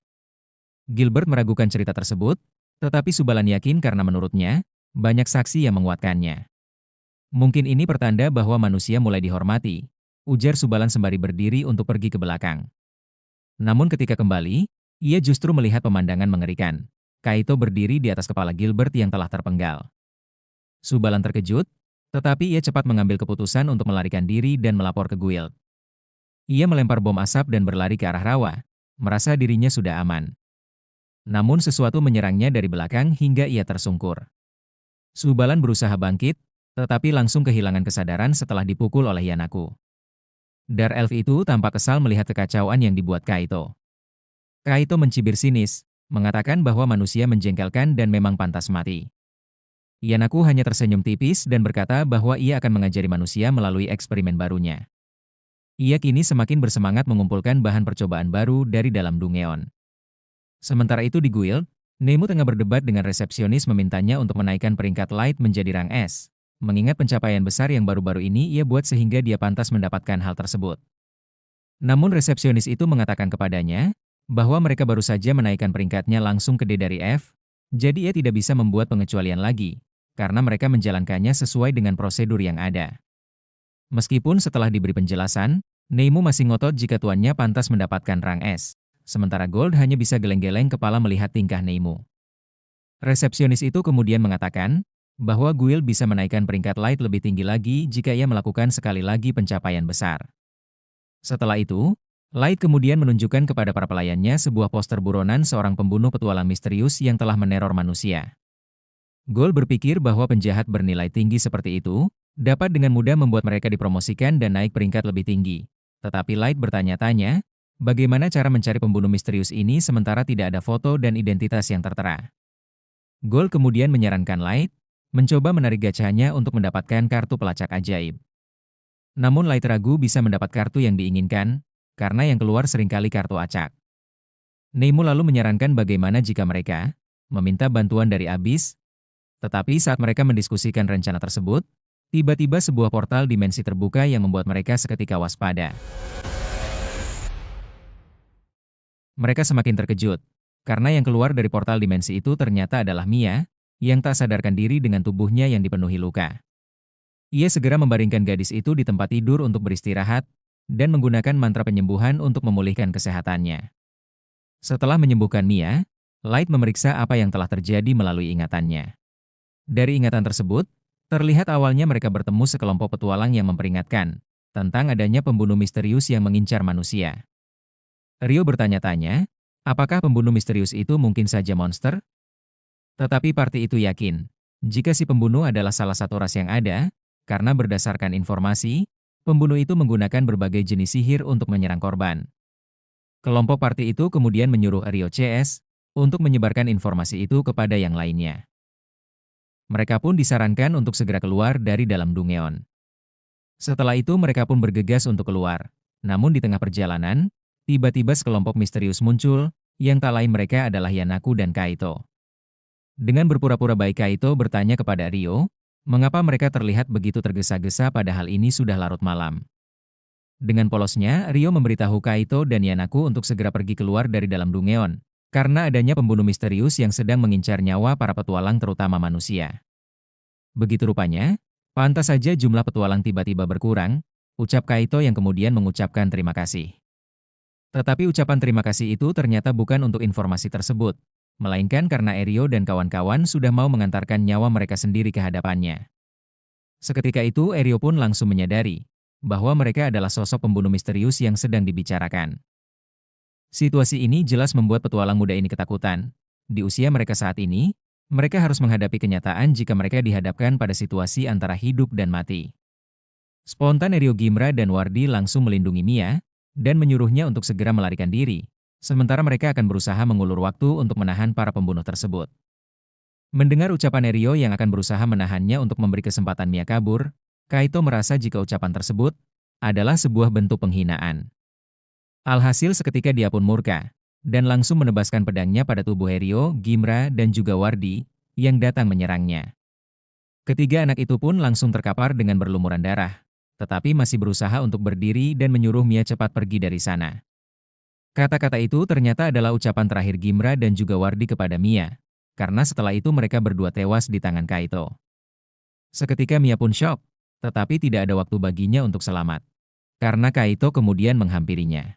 Gilbert meragukan cerita tersebut, tetapi Subalan yakin karena menurutnya, banyak saksi yang menguatkannya. Mungkin ini pertanda bahwa manusia mulai dihormati, ujar Subalan sembari berdiri untuk pergi ke belakang. Namun ketika kembali, ia justru melihat pemandangan mengerikan. Kaito berdiri di atas kepala Gilbert yang telah terpenggal. Subalan terkejut, tetapi ia cepat mengambil keputusan untuk melarikan diri dan melapor ke guild. Ia melempar bom asap dan berlari ke arah rawa, merasa dirinya sudah aman. Namun sesuatu menyerangnya dari belakang hingga ia tersungkur. Subalan berusaha bangkit, tetapi langsung kehilangan kesadaran setelah dipukul oleh Yanaku. Dark Elf itu tampak kesal melihat kekacauan yang dibuat Kaito. Kaito mencibir sinis, mengatakan bahwa manusia menjengkelkan dan memang pantas mati. Yanaku hanya tersenyum tipis dan berkata bahwa ia akan mengajari manusia melalui eksperimen barunya. Ia kini semakin bersemangat mengumpulkan bahan percobaan baru dari dalam Dungeon. Sementara itu di guild, Nemu tengah berdebat dengan resepsionis memintanya untuk menaikkan peringkat Light menjadi rang S, mengingat pencapaian besar yang baru-baru ini ia buat sehingga dia pantas mendapatkan hal tersebut. Namun resepsionis itu mengatakan kepadanya, bahwa mereka baru saja menaikkan peringkatnya langsung ke D dari F, jadi ia tidak bisa membuat pengecualian lagi, karena mereka menjalankannya sesuai dengan prosedur yang ada. Meskipun setelah diberi penjelasan, Nemu masih ngotot jika tuannya pantas mendapatkan rang S. Sementara Gold hanya bisa geleng-geleng kepala melihat tingkah Nemu. Resepsionis itu kemudian mengatakan bahwa guild bisa menaikkan peringkat Light lebih tinggi lagi jika ia melakukan sekali lagi pencapaian besar. Setelah itu, Light kemudian menunjukkan kepada para pelayannya sebuah poster buronan seorang pembunuh petualang misterius yang telah meneror manusia. Gold berpikir bahwa penjahat bernilai tinggi seperti itu dapat dengan mudah membuat mereka dipromosikan dan naik peringkat lebih tinggi. Tetapi Light bertanya-tanya, bagaimana cara mencari pembunuh misterius ini sementara tidak ada foto dan identitas yang tertera. Gold kemudian menyarankan Light mencoba menarik gacanya untuk mendapatkan kartu pelacak ajaib. Namun Light ragu bisa mendapat kartu yang diinginkan, karena yang keluar seringkali kartu acak. Nemo lalu menyarankan bagaimana jika mereka meminta bantuan dari Abyss, tetapi saat mereka mendiskusikan rencana tersebut, tiba-tiba sebuah portal dimensi terbuka yang membuat mereka seketika waspada. Mereka semakin terkejut, karena yang keluar dari portal dimensi itu ternyata adalah Mia, yang tak sadarkan diri dengan tubuhnya yang dipenuhi luka. Ia segera membaringkan gadis itu di tempat tidur untuk beristirahat, dan menggunakan mantra penyembuhan untuk memulihkan kesehatannya. Setelah menyembuhkan Mia, Light memeriksa apa yang telah terjadi melalui ingatannya. Dari ingatan tersebut, terlihat awalnya mereka bertemu sekelompok petualang yang memperingatkan tentang adanya pembunuh misterius yang mengincar manusia. Rio bertanya-tanya, apakah pembunuh misterius itu mungkin saja monster? Tetapi parti itu yakin, jika si pembunuh adalah salah satu ras yang ada, karena berdasarkan informasi, pembunuh itu menggunakan berbagai jenis sihir untuk menyerang korban. Kelompok parti itu kemudian menyuruh Rio CS untuk menyebarkan informasi itu kepada yang lainnya. Mereka pun disarankan untuk segera keluar dari dalam Dungeon. Setelah itu mereka pun bergegas untuk keluar. Namun di tengah perjalanan, tiba-tiba sekelompok misterius muncul, yang tak lain mereka adalah Yanaku dan Kaito. Dengan berpura-pura baik Kaito bertanya kepada Rio, mengapa mereka terlihat begitu tergesa-gesa padahal ini sudah larut malam. Dengan polosnya, Rio memberitahu Kaito dan Yanaku untuk segera pergi keluar dari dalam Dungeon, karena adanya pembunuh misterius yang sedang mengincar nyawa para petualang terutama manusia. Begitu rupanya, pantas saja jumlah petualang tiba-tiba berkurang, ucap Kaito yang kemudian mengucapkan terima kasih. Tetapi ucapan terima kasih itu ternyata bukan untuk informasi tersebut, melainkan karena Rio dan kawan-kawan sudah mau mengantarkan nyawa mereka sendiri ke hadapannya. Seketika itu Rio pun langsung menyadari bahwa mereka adalah sosok pembunuh misterius yang sedang dibicarakan. Situasi ini jelas membuat petualang muda ini ketakutan. Di usia mereka saat ini, mereka harus menghadapi kenyataan jika mereka dihadapkan pada situasi antara hidup dan mati. Spontan Rio Gimra dan Wardi langsung melindungi Mia dan menyuruhnya untuk segera melarikan diri, sementara mereka akan berusaha mengulur waktu untuk menahan para pembunuh tersebut. Mendengar ucapan Rio yang akan berusaha menahannya untuk memberi kesempatan Mia kabur, Kaito merasa jika ucapan tersebut adalah sebuah bentuk penghinaan. Alhasil seketika dia pun murka, dan langsung menebaskan pedangnya pada tubuh Rio, Gimra, dan juga Wardi, yang datang menyerangnya. Ketiga anak itu pun langsung terkapar dengan berlumuran darah, tetapi masih berusaha untuk berdiri dan menyuruh Mia cepat pergi dari sana. Kata-kata itu ternyata adalah ucapan terakhir Gimra dan juga Wardi kepada Mia, karena setelah itu mereka berdua tewas di tangan Kaito. Seketika Mia pun syok, tetapi tidak ada waktu baginya untuk selamat, karena Kaito kemudian menghampirinya.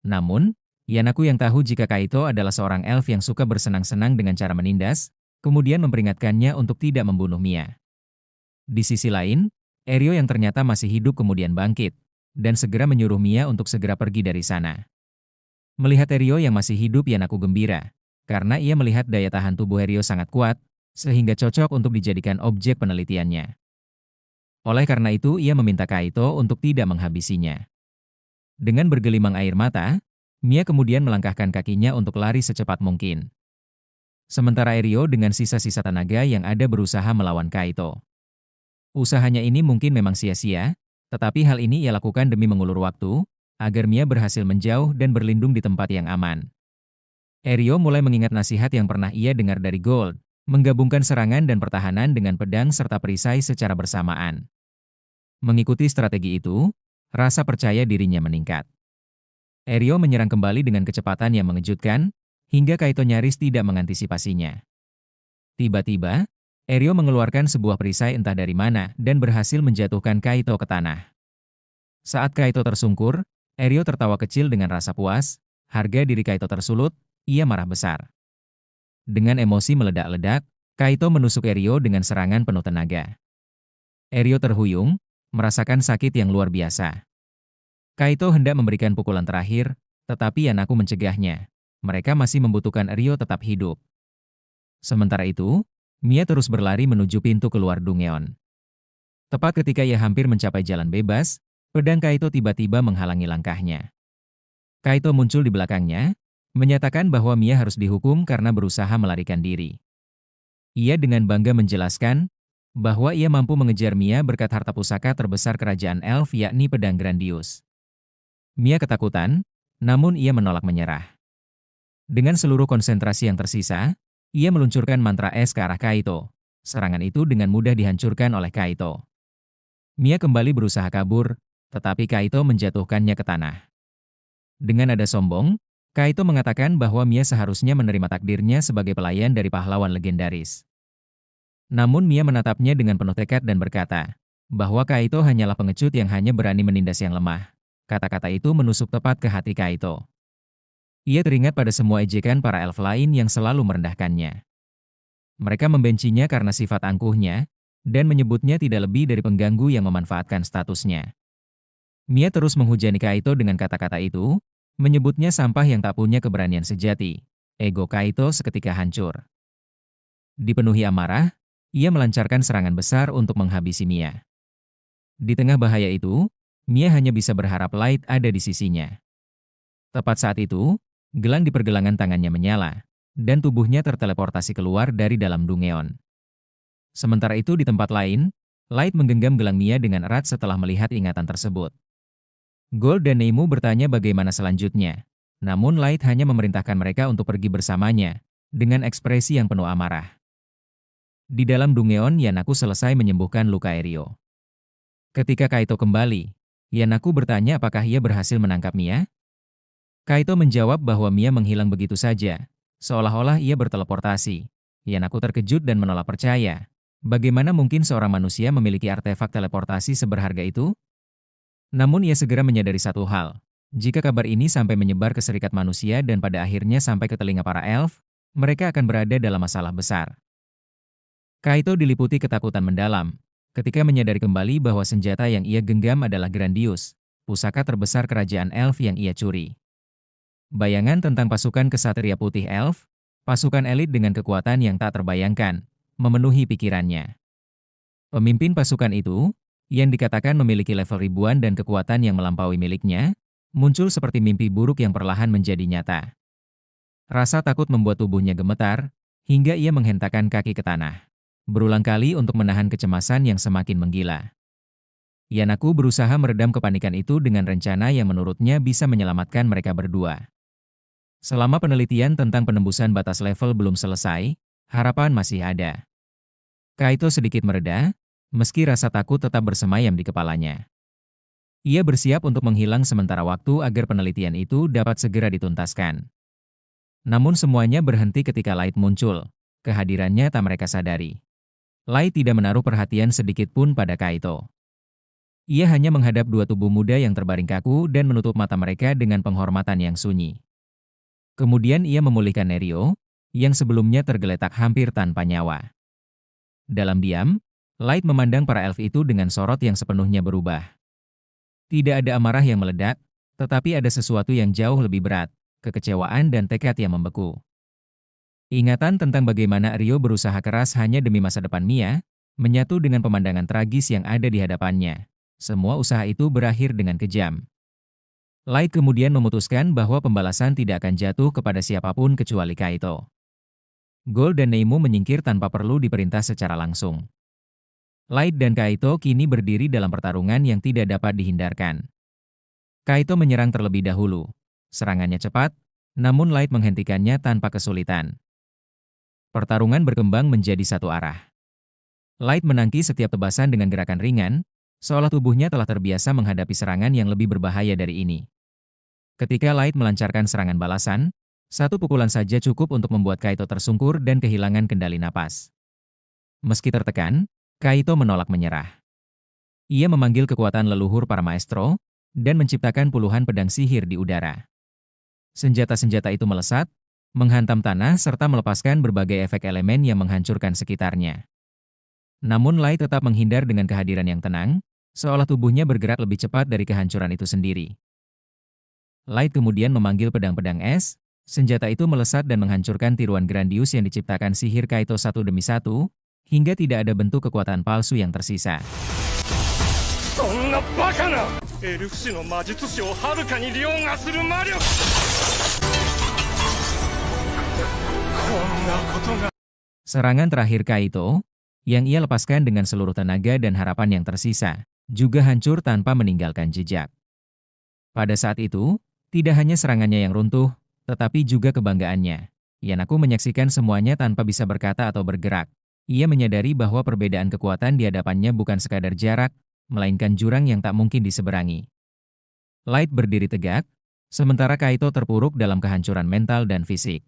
Namun, Yanaku yang tahu jika Kaito adalah seorang elf yang suka bersenang-senang dengan cara menindas, kemudian memperingatkannya untuk tidak membunuh Mia. Di sisi lain, Rio yang ternyata masih hidup kemudian bangkit, dan segera menyuruh Mia untuk segera pergi dari sana. Melihat Rio yang masih hidup, Yanaku gembira, karena ia melihat daya tahan tubuh Rio sangat kuat, sehingga cocok untuk dijadikan objek penelitiannya. Oleh karena itu, ia meminta Kaito untuk tidak menghabisinya. Dengan bergelimang air mata, Mia kemudian melangkahkan kakinya untuk lari secepat mungkin. Sementara Rio dengan sisa-sisa tenaga yang ada berusaha melawan Kaito. Usahanya ini mungkin memang sia-sia, tetapi hal ini ia lakukan demi mengulur waktu, agar Mia berhasil menjauh dan berlindung di tempat yang aman. Rio mulai mengingat nasihat yang pernah ia dengar dari Gold, menggabungkan serangan dan pertahanan dengan pedang serta perisai secara bersamaan. Mengikuti strategi itu, rasa percaya dirinya meningkat. Rio menyerang kembali dengan kecepatan yang mengejutkan, hingga Kaito nyaris tidak mengantisipasinya. Tiba-tiba, Rio mengeluarkan sebuah perisai entah dari mana dan berhasil menjatuhkan Kaito ke tanah. Saat Kaito tersungkur, Rio tertawa kecil dengan rasa puas, harga diri Kaito tersulut, ia marah besar. Dengan emosi meledak-ledak, Kaito menusuk Rio dengan serangan penuh tenaga. Rio terhuyung, merasakan sakit yang luar biasa. Kaito hendak memberikan pukulan terakhir, tetapi Yanaku mencegahnya. Mereka masih membutuhkan Rio tetap hidup. Sementara itu, Mia terus berlari menuju pintu keluar Dungeon. Tepat ketika ia hampir mencapai jalan bebas, pedang Kaito tiba-tiba menghalangi langkahnya. Kaito muncul di belakangnya, menyatakan bahwa Mia harus dihukum karena berusaha melarikan diri. Ia dengan bangga menjelaskan bahwa ia mampu mengejar Mia berkat harta pusaka terbesar kerajaan elf yakni pedang Grandius. Mia ketakutan, namun ia menolak menyerah. Dengan seluruh konsentrasi yang tersisa, ia meluncurkan mantra es ke arah Kaito. Serangan itu dengan mudah dihancurkan oleh Kaito. Mia kembali berusaha kabur, tetapi Kaito menjatuhkannya ke tanah. Dengan nada sombong, Kaito mengatakan bahwa Mia seharusnya menerima takdirnya sebagai pelayan dari pahlawan legendaris. Namun Mia menatapnya dengan penuh tekad dan berkata, bahwa Kaito hanyalah pengecut yang hanya berani menindas yang lemah. Kata-kata itu menusuk tepat ke hati Kaito. Ia teringat pada semua ejekan para elf lain yang selalu merendahkannya. Mereka membencinya karena sifat angkuhnya, dan menyebutnya tidak lebih dari pengganggu yang memanfaatkan statusnya. Mia terus menghujani Kaito dengan kata-kata itu, menyebutnya sampah yang tak punya keberanian sejati. Ego Kaito seketika hancur. Dipenuhi amarah, ia melancarkan serangan besar untuk menghabisi Mia. Di tengah bahaya itu, Mia hanya bisa berharap Light ada di sisinya. Tepat saat itu, gelang di pergelangan tangannya menyala, dan tubuhnya terteleportasi keluar dari dalam Dungeon. Sementara itu di tempat lain, Light menggenggam gelang Mia dengan erat setelah melihat ingatan tersebut. Gold dan Neimu bertanya bagaimana selanjutnya, namun Light hanya memerintahkan mereka untuk pergi bersamanya, dengan ekspresi yang penuh amarah. Di dalam Dungeon, Yanaku selesai menyembuhkan luka Erio. Ketika Kaito kembali, Yanaku bertanya apakah ia berhasil menangkap Mia. Kaito menjawab bahwa Mia menghilang begitu saja, seolah-olah ia berteleportasi. Yanaku terkejut dan menolak percaya. Bagaimana mungkin seorang manusia memiliki artefak teleportasi seberharga itu? Namun ia segera menyadari satu hal. Jika kabar ini sampai menyebar ke serikat manusia dan pada akhirnya sampai ke telinga para elf, mereka akan berada dalam masalah besar. Kaito diliputi ketakutan mendalam, ketika menyadari kembali bahwa senjata yang ia genggam adalah Grandius, pusaka terbesar kerajaan elf yang ia curi. Bayangan tentang pasukan kesatria putih elf, pasukan elit dengan kekuatan yang tak terbayangkan, memenuhi pikirannya. Pemimpin pasukan itu, yang dikatakan memiliki level ribuan dan kekuatan yang melampaui miliknya, muncul seperti mimpi buruk yang perlahan menjadi nyata. Rasa takut membuat tubuhnya gemetar, hingga ia menghentakkan kaki ke tanah. Berulang kali untuk menahan kecemasan yang semakin menggila. Yanaku berusaha meredam kepanikan itu dengan rencana yang menurutnya bisa menyelamatkan mereka berdua. Selama penelitian tentang penembusan batas level belum selesai, harapan masih ada. Kaito sedikit mereda, meski rasa takut tetap bersemayam di kepalanya. Ia bersiap untuk menghilang sementara waktu agar penelitian itu dapat segera dituntaskan. Namun semuanya berhenti ketika Light muncul. Kehadirannya tak mereka sadari. Light tidak menaruh perhatian sedikit pun pada Kaito. Ia hanya menghadap dua tubuh muda yang terbaring kaku dan menutup mata mereka dengan penghormatan yang sunyi. Kemudian ia memulihkan Nerio, yang sebelumnya tergeletak hampir tanpa nyawa. Dalam diam, Light memandang para elf itu dengan sorot yang sepenuhnya berubah. Tidak ada amarah yang meledak, tetapi ada sesuatu yang jauh lebih berat, kekecewaan dan tekad yang membeku. Ingatan tentang bagaimana Rio berusaha keras hanya demi masa depan Mia, menyatu dengan pemandangan tragis yang ada di hadapannya. Semua usaha itu berakhir dengan kejam. Light kemudian memutuskan bahwa pembalasan tidak akan jatuh kepada siapapun kecuali Kaito. Gold dan Neimu menyingkir tanpa perlu diperintah secara langsung. Light dan Kaito kini berdiri dalam pertarungan yang tidak dapat dihindarkan. Kaito menyerang terlebih dahulu. Serangannya cepat, namun Light menghentikannya tanpa kesulitan. Pertarungan berkembang menjadi satu arah. Light menangkis setiap tebasan dengan gerakan ringan, seolah tubuhnya telah terbiasa menghadapi serangan yang lebih berbahaya dari ini. Ketika Light melancarkan serangan balasan, satu pukulan saja cukup untuk membuat Kaito tersungkur dan kehilangan kendali napas. Meski tertekan, Kaito menolak menyerah. Ia memanggil kekuatan leluhur para maestro, dan menciptakan puluhan pedang sihir di udara. Senjata-senjata itu melesat, menghantam tanah serta melepaskan berbagai efek elemen yang menghancurkan sekitarnya. Namun Light tetap menghindar dengan kehadiran yang tenang, seolah tubuhnya bergerak lebih cepat dari kehancuran itu sendiri. Light kemudian memanggil pedang-pedang es, senjata itu melesat dan menghancurkan tiruan Grandius yang diciptakan sihir Kaito satu demi satu, hingga tidak ada bentuk kekuatan palsu yang tersisa.
バカなエルフ種の魔術師をはるかに凌駕する魔力こんなことが
Serangan terakhir Kaito, yang ia lepaskan dengan seluruh tenaga dan harapan yang tersisa, juga hancur tanpa meninggalkan jejak. Pada saat itu, tidak hanya serangannya yang runtuh, tetapi juga kebanggaannya. Yanaku menyaksikan semuanya tanpa bisa berkata atau bergerak. Ia menyadari bahwa perbedaan kekuatan di hadapannya bukan sekadar jarak, melainkan jurang yang tak mungkin diseberangi. Light berdiri tegak, sementara Kaito terpuruk dalam kehancuran mental dan fisik.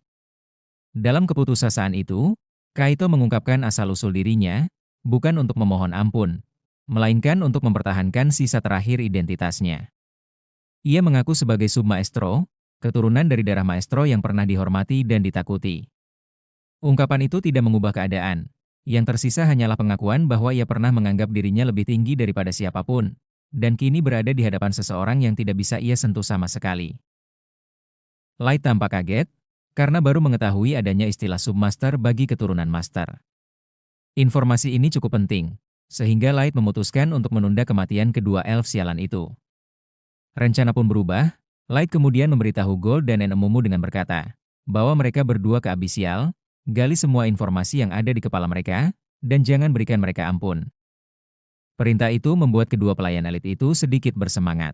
Dalam keputusasaan itu, Kaito mengungkapkan asal-usul dirinya, bukan untuk memohon ampun, melainkan untuk mempertahankan sisa terakhir identitasnya. Ia mengaku sebagai submaestro, keturunan dari darah maestro yang pernah dihormati dan ditakuti. Ungkapan itu tidak mengubah keadaan. Yang tersisa hanyalah pengakuan bahwa ia pernah menganggap dirinya lebih tinggi daripada siapapun, dan kini berada di hadapan seseorang yang tidak bisa ia sentuh sama sekali. Light tampak kaget, karena baru mengetahui adanya istilah submaster bagi keturunan master. Informasi ini cukup penting, sehingga Light memutuskan untuk menunda kematian kedua elf sialan itu. Rencana pun berubah. Light kemudian memberitahu Gold dan Enemumu dengan berkata, bahwa mereka berdua ke Abyssial, gali semua informasi yang ada di kepala mereka, dan jangan berikan mereka ampun. Perintah itu membuat kedua pelayan elit itu sedikit bersemangat.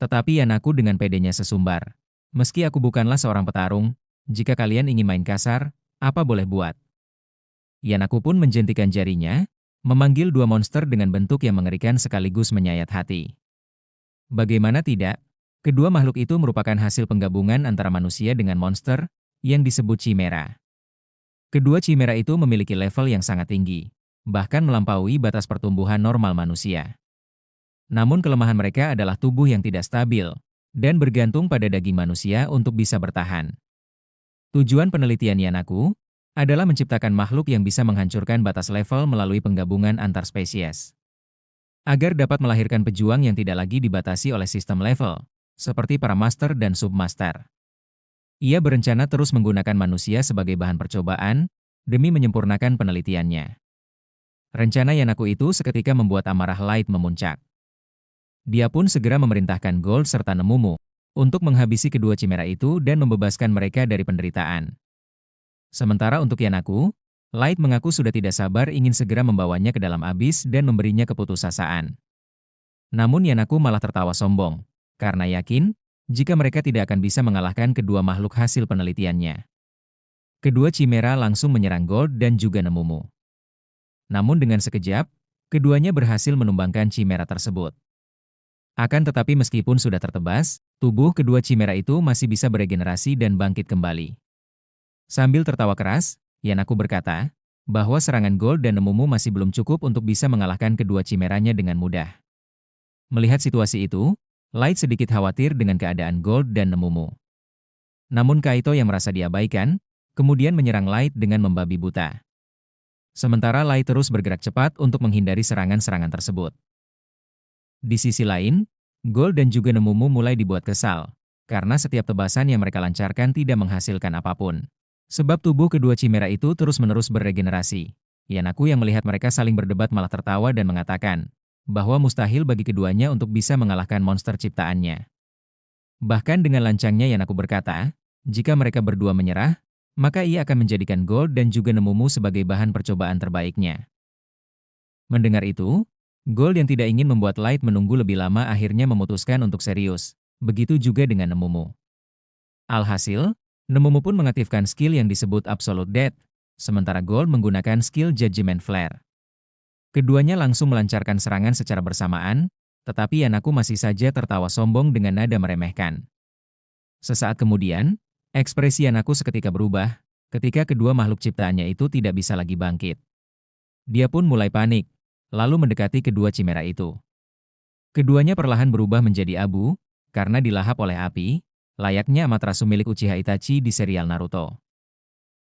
Tetapi Yanaku dengan pedenya sesumbar. Meski aku bukanlah seorang petarung, jika kalian ingin main kasar, apa boleh buat. Yanaku pun menjentikan jarinya, memanggil dua monster dengan bentuk yang mengerikan sekaligus menyayat hati. Bagaimana tidak, kedua makhluk itu merupakan hasil penggabungan antara manusia dengan monster, yang disebut Chimera. Kedua Chimera itu memiliki level yang sangat tinggi, bahkan melampaui batas pertumbuhan normal manusia. Namun kelemahan mereka adalah tubuh yang tidak stabil, dan bergantung pada daging manusia untuk bisa bertahan. Tujuan penelitian Yanaku adalah menciptakan makhluk yang bisa menghancurkan batas level melalui penggabungan antar spesies. Agar dapat melahirkan pejuang yang tidak lagi dibatasi oleh sistem level, seperti para master dan submaster. Ia berencana terus menggunakan manusia sebagai bahan percobaan, demi menyempurnakan penelitiannya. Rencana Yanaku itu seketika membuat amarah Light memuncak. Dia pun segera memerintahkan Gold serta Nemumu untuk menghabisi kedua Chimera itu dan membebaskan mereka dari penderitaan. Sementara untuk Yanaku, Light mengaku sudah tidak sabar ingin segera membawanya ke dalam abis dan memberinya keputusasaan. Namun Yanaku malah tertawa sombong, karena yakin jika mereka tidak akan bisa mengalahkan kedua makhluk hasil penelitiannya. Kedua Chimera langsung menyerang Gold dan juga Nemumu. Namun dengan sekejap, keduanya berhasil menumbangkan Chimera tersebut. Akan tetapi meskipun sudah tertebas, tubuh kedua Chimera itu masih bisa beregenerasi dan bangkit kembali. Sambil tertawa keras, Yanaku berkata, bahwa serangan Gold dan Nemumu masih belum cukup untuk bisa mengalahkan kedua Chimeranya dengan mudah. Melihat situasi itu, Light sedikit khawatir dengan keadaan Gold dan Nemumu. Namun Kaito yang merasa diabaikan, kemudian menyerang Light dengan membabi buta. Sementara Light terus bergerak cepat untuk menghindari serangan-serangan tersebut. Di sisi lain, Gold dan juga Nemumu mulai dibuat kesal, karena setiap tebasan yang mereka lancarkan tidak menghasilkan apapun. Sebab tubuh kedua Chimera itu terus-menerus beregenerasi. Yanaku yang melihat mereka saling berdebat malah tertawa dan mengatakan, bahwa mustahil bagi keduanya untuk bisa mengalahkan monster ciptaannya. Bahkan dengan lancangnya Yanaku berkata, jika mereka berdua menyerah, maka ia akan menjadikan Gold dan juga Nemumu sebagai bahan percobaan terbaiknya. Mendengar itu, Gold yang tidak ingin membuat Light menunggu lebih lama akhirnya memutuskan untuk serius. Begitu juga dengan Nemumu. Alhasil, Nemumu pun mengaktifkan skill yang disebut Absolute Death, sementara Gold menggunakan skill Judgment Flare. Keduanya langsung melancarkan serangan secara bersamaan, tetapi Yanaku masih saja tertawa sombong dengan nada meremehkan. Sesaat kemudian, ekspresi Yanaku seketika berubah, ketika kedua makhluk ciptaannya itu tidak bisa lagi bangkit. Dia pun mulai panik, lalu mendekati kedua Chimera itu. Keduanya perlahan berubah menjadi abu, karena dilahap oleh api, layaknya Amaterasu milik Uchiha Itachi di serial Naruto.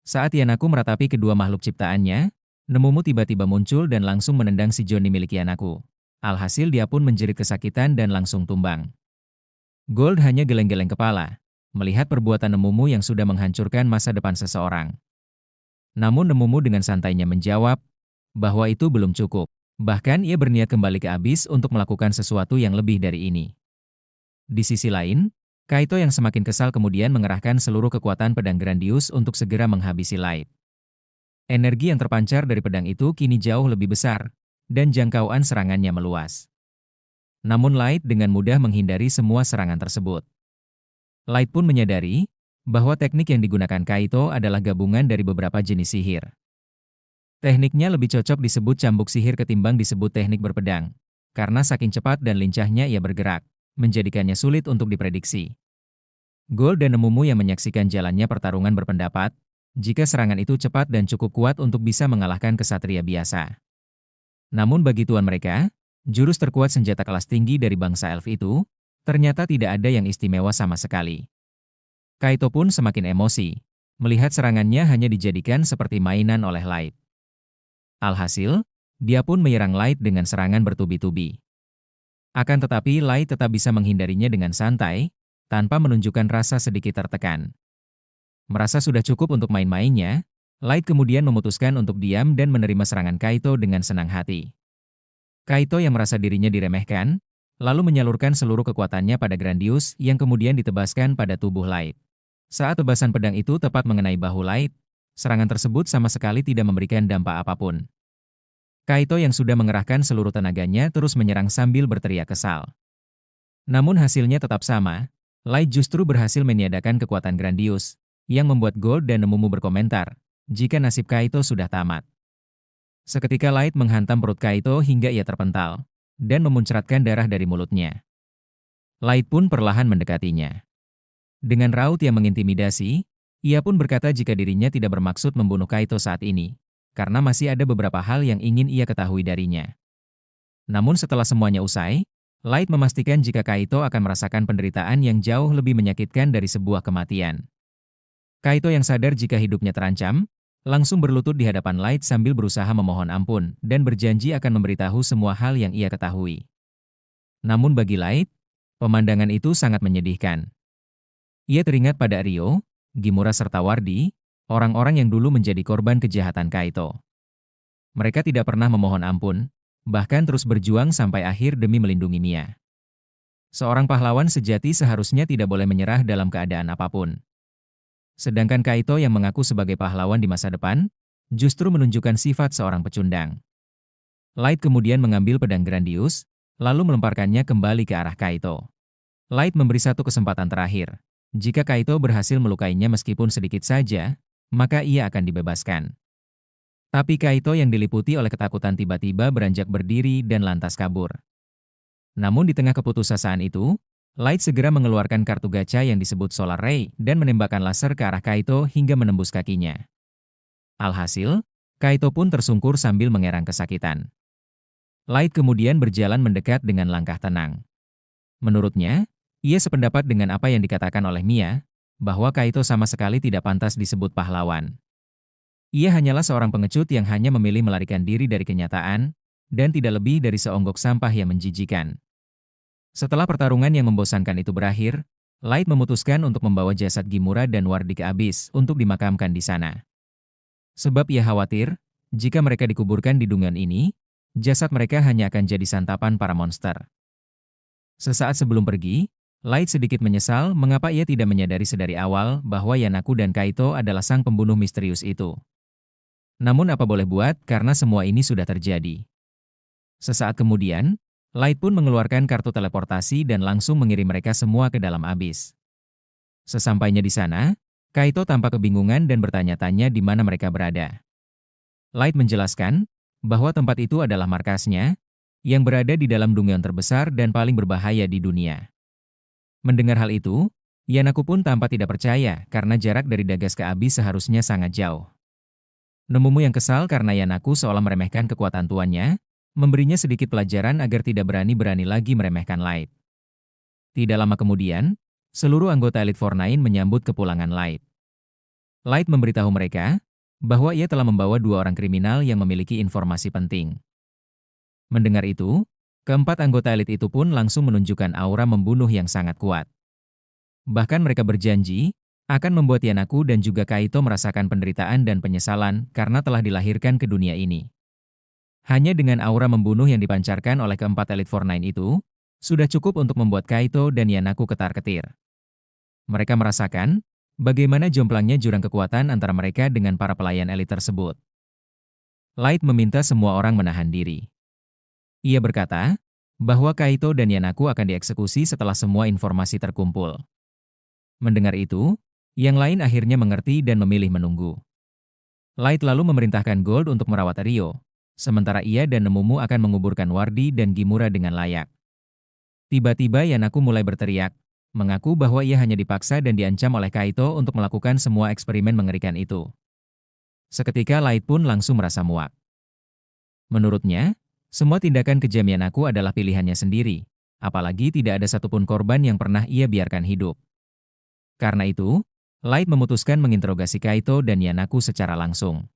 Saat Yanaku meratapi kedua makhluk ciptaannya, Nemumu tiba-tiba muncul dan langsung menendang si Johnny milik Yanaku. Alhasil dia pun menjerit kesakitan dan langsung tumbang. Gold hanya geleng-geleng kepala, melihat perbuatan Nemumu yang sudah menghancurkan masa depan seseorang. Namun Nemumu dengan santainya menjawab, bahwa itu belum cukup. Bahkan ia berniat kembali ke Abyss untuk melakukan sesuatu yang lebih dari ini. Di sisi lain, Kaito yang semakin kesal kemudian mengerahkan seluruh kekuatan pedang Grandius untuk segera menghabisi Light. Energi yang terpancar dari pedang itu kini jauh lebih besar, dan jangkauan serangannya meluas. Namun Light dengan mudah menghindari semua serangan tersebut. Light pun menyadari bahwa teknik yang digunakan Kaito adalah gabungan dari beberapa jenis sihir. Tekniknya lebih cocok disebut cambuk sihir ketimbang disebut teknik berpedang, karena saking cepat dan lincahnya ia bergerak, menjadikannya sulit untuk diprediksi. Gold dan Nemumu yang menyaksikan jalannya pertarungan berpendapat, jika serangan itu cepat dan cukup kuat untuk bisa mengalahkan kesatria biasa. Namun bagi tuan mereka, jurus terkuat senjata kelas tinggi dari bangsa elf itu, ternyata tidak ada yang istimewa sama sekali. Kaito pun semakin emosi, melihat serangannya hanya dijadikan seperti mainan oleh Light. Alhasil, dia pun menyerang Light dengan serangan bertubi-tubi. Akan tetapi Light tetap bisa menghindarinya dengan santai, tanpa menunjukkan rasa sedikit tertekan. Merasa sudah cukup untuk main-mainnya, Light kemudian memutuskan untuk diam dan menerima serangan Kaito dengan senang hati. Kaito yang merasa dirinya diremehkan, lalu menyalurkan seluruh kekuatannya pada Grandius yang kemudian ditebaskan pada tubuh Light. Saat tebasan pedang itu tepat mengenai bahu Light, serangan tersebut sama sekali tidak memberikan dampak apapun. Kaito yang sudah mengerahkan seluruh tenaganya terus menyerang sambil berteriak kesal. Namun hasilnya tetap sama, Light justru berhasil meniadakan kekuatan Grandius, yang membuat Gold dan Nemumu berkomentar, jika nasib Kaito sudah tamat. Seketika Light menghantam perut Kaito hingga ia terpental, dan memuncratkan darah dari mulutnya. Light pun perlahan mendekatinya. Dengan raut yang mengintimidasi, ia pun berkata jika dirinya tidak bermaksud membunuh Kaito saat ini, karena masih ada beberapa hal yang ingin ia ketahui darinya. Namun setelah semuanya usai, Light memastikan jika Kaito akan merasakan penderitaan yang jauh lebih menyakitkan dari sebuah kematian. Kaito yang sadar jika hidupnya terancam, langsung berlutut di hadapan Light sambil berusaha memohon ampun dan berjanji akan memberitahu semua hal yang ia ketahui. Namun bagi Light, pemandangan itu sangat menyedihkan. Ia teringat pada Ryo, Gimura serta Wardi, orang-orang yang dulu menjadi korban kejahatan Kaito. Mereka tidak pernah memohon ampun, bahkan terus berjuang sampai akhir demi melindungi Mia. Seorang pahlawan sejati seharusnya tidak boleh menyerah dalam keadaan apapun. Sedangkan Kaito yang mengaku sebagai pahlawan di masa depan, justru menunjukkan sifat seorang pecundang. Light kemudian mengambil pedang Grandius, lalu melemparkannya kembali ke arah Kaito. Light memberi satu kesempatan terakhir. Jika Kaito berhasil melukainya meskipun sedikit saja, maka ia akan dibebaskan. Tapi Kaito yang diliputi oleh ketakutan tiba-tiba beranjak berdiri dan lantas kabur. Namun di tengah keputusasaan itu, Light segera mengeluarkan kartu gacha yang disebut Solar Ray dan menembakkan laser ke arah Kaito hingga menembus kakinya. Alhasil, Kaito pun tersungkur sambil mengerang kesakitan. Light kemudian berjalan mendekat dengan langkah tenang. Menurutnya, ia sependapat dengan apa yang dikatakan oleh Mia, bahwa Kaito sama sekali tidak pantas disebut pahlawan. Ia hanyalah seorang pengecut yang hanya memilih melarikan diri dari kenyataan, dan tidak lebih dari seonggok sampah yang menjijikan. Setelah pertarungan yang membosankan itu berakhir, Light memutuskan untuk membawa jasad Gimura dan Wardi ke Abyss untuk dimakamkan di sana. Sebab ia khawatir, jika mereka dikuburkan di dungeon ini, jasad mereka hanya akan jadi santapan para monster. Sesaat sebelum pergi, Light sedikit menyesal mengapa ia tidak menyadari sedari awal bahwa Yanaku dan Kaito adalah sang pembunuh misterius itu. Namun apa boleh buat karena semua ini sudah terjadi. Sesaat kemudian, Light pun mengeluarkan kartu teleportasi dan langsung mengirim mereka semua ke dalam Abyss. Sesampainya di sana, Kaito tampak kebingungan dan bertanya-tanya di mana mereka berada. Light menjelaskan bahwa tempat itu adalah markasnya, yang berada di dalam dungeon terbesar dan paling berbahaya di dunia. Mendengar hal itu, Yanaku pun tampak tidak percaya karena jarak dari Dagas ke Abyss seharusnya sangat jauh. Nemumu yang kesal karena Yanaku seolah meremehkan kekuatan tuannya, memberinya sedikit pelajaran agar tidak berani-berani lagi meremehkan Light. Tidak lama kemudian, seluruh anggota Elite Four Nine menyambut kepulangan Light. Light memberitahu mereka bahwa ia telah membawa 2 orang kriminal yang memiliki informasi penting. Mendengar itu, keempat anggota Elite itu pun langsung menunjukkan aura membunuh yang sangat kuat. Bahkan mereka berjanji akan membuat Yanaku dan juga Kaito merasakan penderitaan dan penyesalan karena telah dilahirkan ke dunia ini. Hanya dengan aura membunuh yang dipancarkan oleh keempat Elite Four Nine itu, sudah cukup untuk membuat Kaito dan Yanaku ketar-ketir. Mereka merasakan bagaimana jomplangnya jurang kekuatan antara mereka dengan para pelayan elit tersebut. Light meminta semua orang menahan diri. Ia berkata bahwa Kaito dan Yanaku akan dieksekusi setelah semua informasi terkumpul. Mendengar itu, yang lain akhirnya mengerti dan memilih menunggu. Light lalu memerintahkan Gold untuk merawat Ryo, sementara ia dan Nemumu akan menguburkan Wardi dan Gimura dengan layak. Tiba-tiba Yanaku mulai berteriak, mengaku bahwa ia hanya dipaksa dan diancam oleh Kaito untuk melakukan semua eksperimen mengerikan itu. Seketika Light pun langsung merasa muak. Menurutnya, semua tindakan kejam Yanaku adalah pilihannya sendiri, apalagi tidak ada satupun korban yang pernah ia biarkan hidup. Karena itu, Light memutuskan menginterogasi Kaito dan Yanaku secara langsung.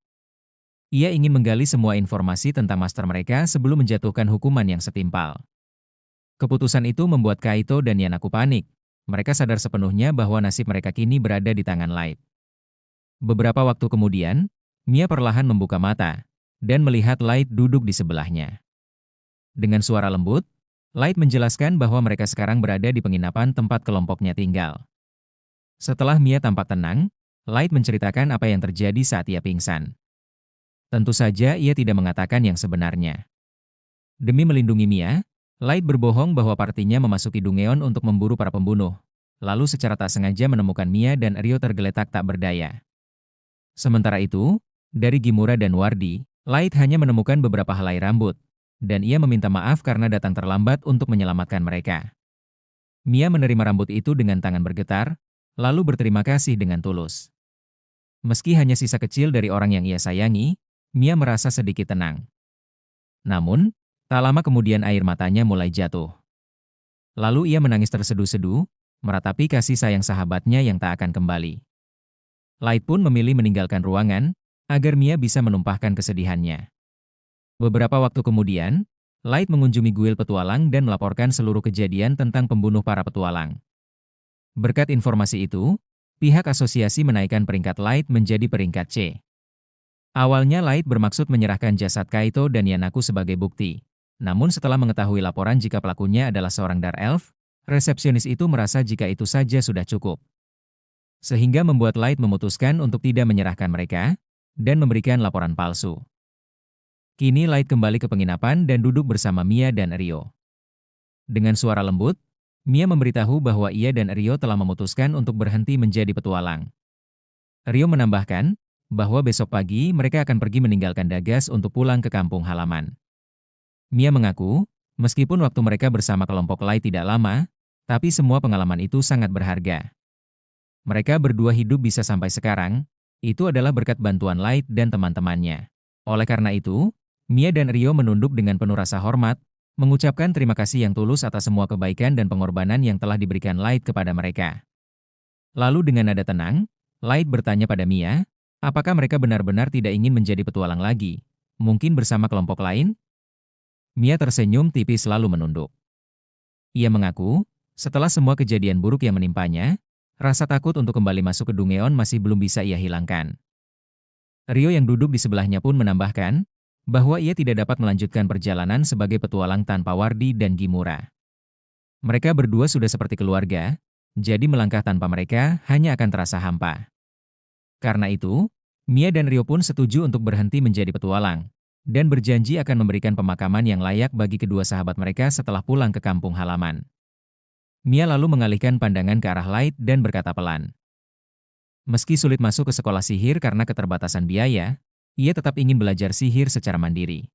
Ia ingin menggali semua informasi tentang master mereka sebelum menjatuhkan hukuman yang setimpal. Keputusan itu membuat Kaito dan Yanaku panik. Mereka sadar sepenuhnya bahwa nasib mereka kini berada di tangan Light. Beberapa waktu kemudian, Mia perlahan membuka mata dan melihat Light duduk di sebelahnya. Dengan suara lembut, Light menjelaskan bahwa mereka sekarang berada di penginapan tempat kelompoknya tinggal. Setelah Mia tampak tenang, Light menceritakan apa yang terjadi saat ia pingsan. Tentu saja ia tidak mengatakan yang sebenarnya. Demi melindungi Mia, Light berbohong bahwa partinya memasuki Dungeon untuk memburu para pembunuh, lalu secara tak sengaja menemukan Mia dan Ryo tergeletak tak berdaya. Sementara itu, dari Gimura dan Wardi, Light hanya menemukan beberapa helai rambut, dan ia meminta maaf karena datang terlambat untuk menyelamatkan mereka. Mia menerima rambut itu dengan tangan bergetar, lalu berterima kasih dengan tulus. Meski hanya sisa kecil dari orang yang ia sayangi, Mia merasa sedikit tenang. Namun, tak lama kemudian air matanya mulai jatuh. Lalu ia menangis terseduh-seduh, meratapi kasih sayang sahabatnya yang tak akan kembali. Light pun memilih meninggalkan ruangan, agar Mia bisa menumpahkan kesedihannya. Beberapa waktu kemudian, Light mengunjungi guild petualang dan melaporkan seluruh kejadian tentang pembunuh para petualang. Berkat informasi itu, pihak asosiasi menaikkan peringkat Light menjadi peringkat C. Awalnya Light bermaksud menyerahkan jasad Kaito dan Yanaku sebagai bukti. Namun setelah mengetahui laporan jika pelakunya adalah seorang Dark Elf, resepsionis itu merasa jika itu saja sudah cukup. Sehingga membuat Light memutuskan untuk tidak menyerahkan mereka, dan memberikan laporan palsu. Kini Light kembali ke penginapan dan duduk bersama Mia dan Ryo. Dengan suara lembut, Mia memberitahu bahwa ia dan Ryo telah memutuskan untuk berhenti menjadi petualang. Ryo menambahkan bahwa besok pagi mereka akan pergi meninggalkan Dagas untuk pulang ke kampung halaman. Mia mengaku, meskipun waktu mereka bersama kelompok Light tidak lama, tapi semua pengalaman itu sangat berharga. Mereka berdua hidup bisa sampai sekarang, itu adalah berkat bantuan Light dan teman-temannya. Oleh karena itu, Mia dan Ryo menunduk dengan penuh rasa hormat, mengucapkan terima kasih yang tulus atas semua kebaikan dan pengorbanan yang telah diberikan Light kepada mereka. Lalu dengan nada tenang, Light bertanya pada Mia, apakah mereka benar-benar tidak ingin menjadi petualang lagi, mungkin bersama kelompok lain? Mia tersenyum tipis lalu menunduk. Ia mengaku, setelah semua kejadian buruk yang menimpanya, rasa takut untuk kembali masuk ke Dungeon masih belum bisa ia hilangkan. Ryo yang duduk di sebelahnya pun menambahkan, bahwa ia tidak dapat melanjutkan perjalanan sebagai petualang tanpa Wardi dan Gimura. Mereka berdua sudah seperti keluarga, jadi melangkah tanpa mereka hanya akan terasa hampa. Karena itu, Mia dan Ryo pun setuju untuk berhenti menjadi petualang, dan berjanji akan memberikan pemakaman yang layak bagi kedua sahabat mereka setelah pulang ke kampung halaman. Mia lalu mengalihkan pandangan ke arah Light dan berkata pelan. Meski sulit masuk ke sekolah sihir karena keterbatasan biaya, ia tetap ingin belajar sihir secara mandiri.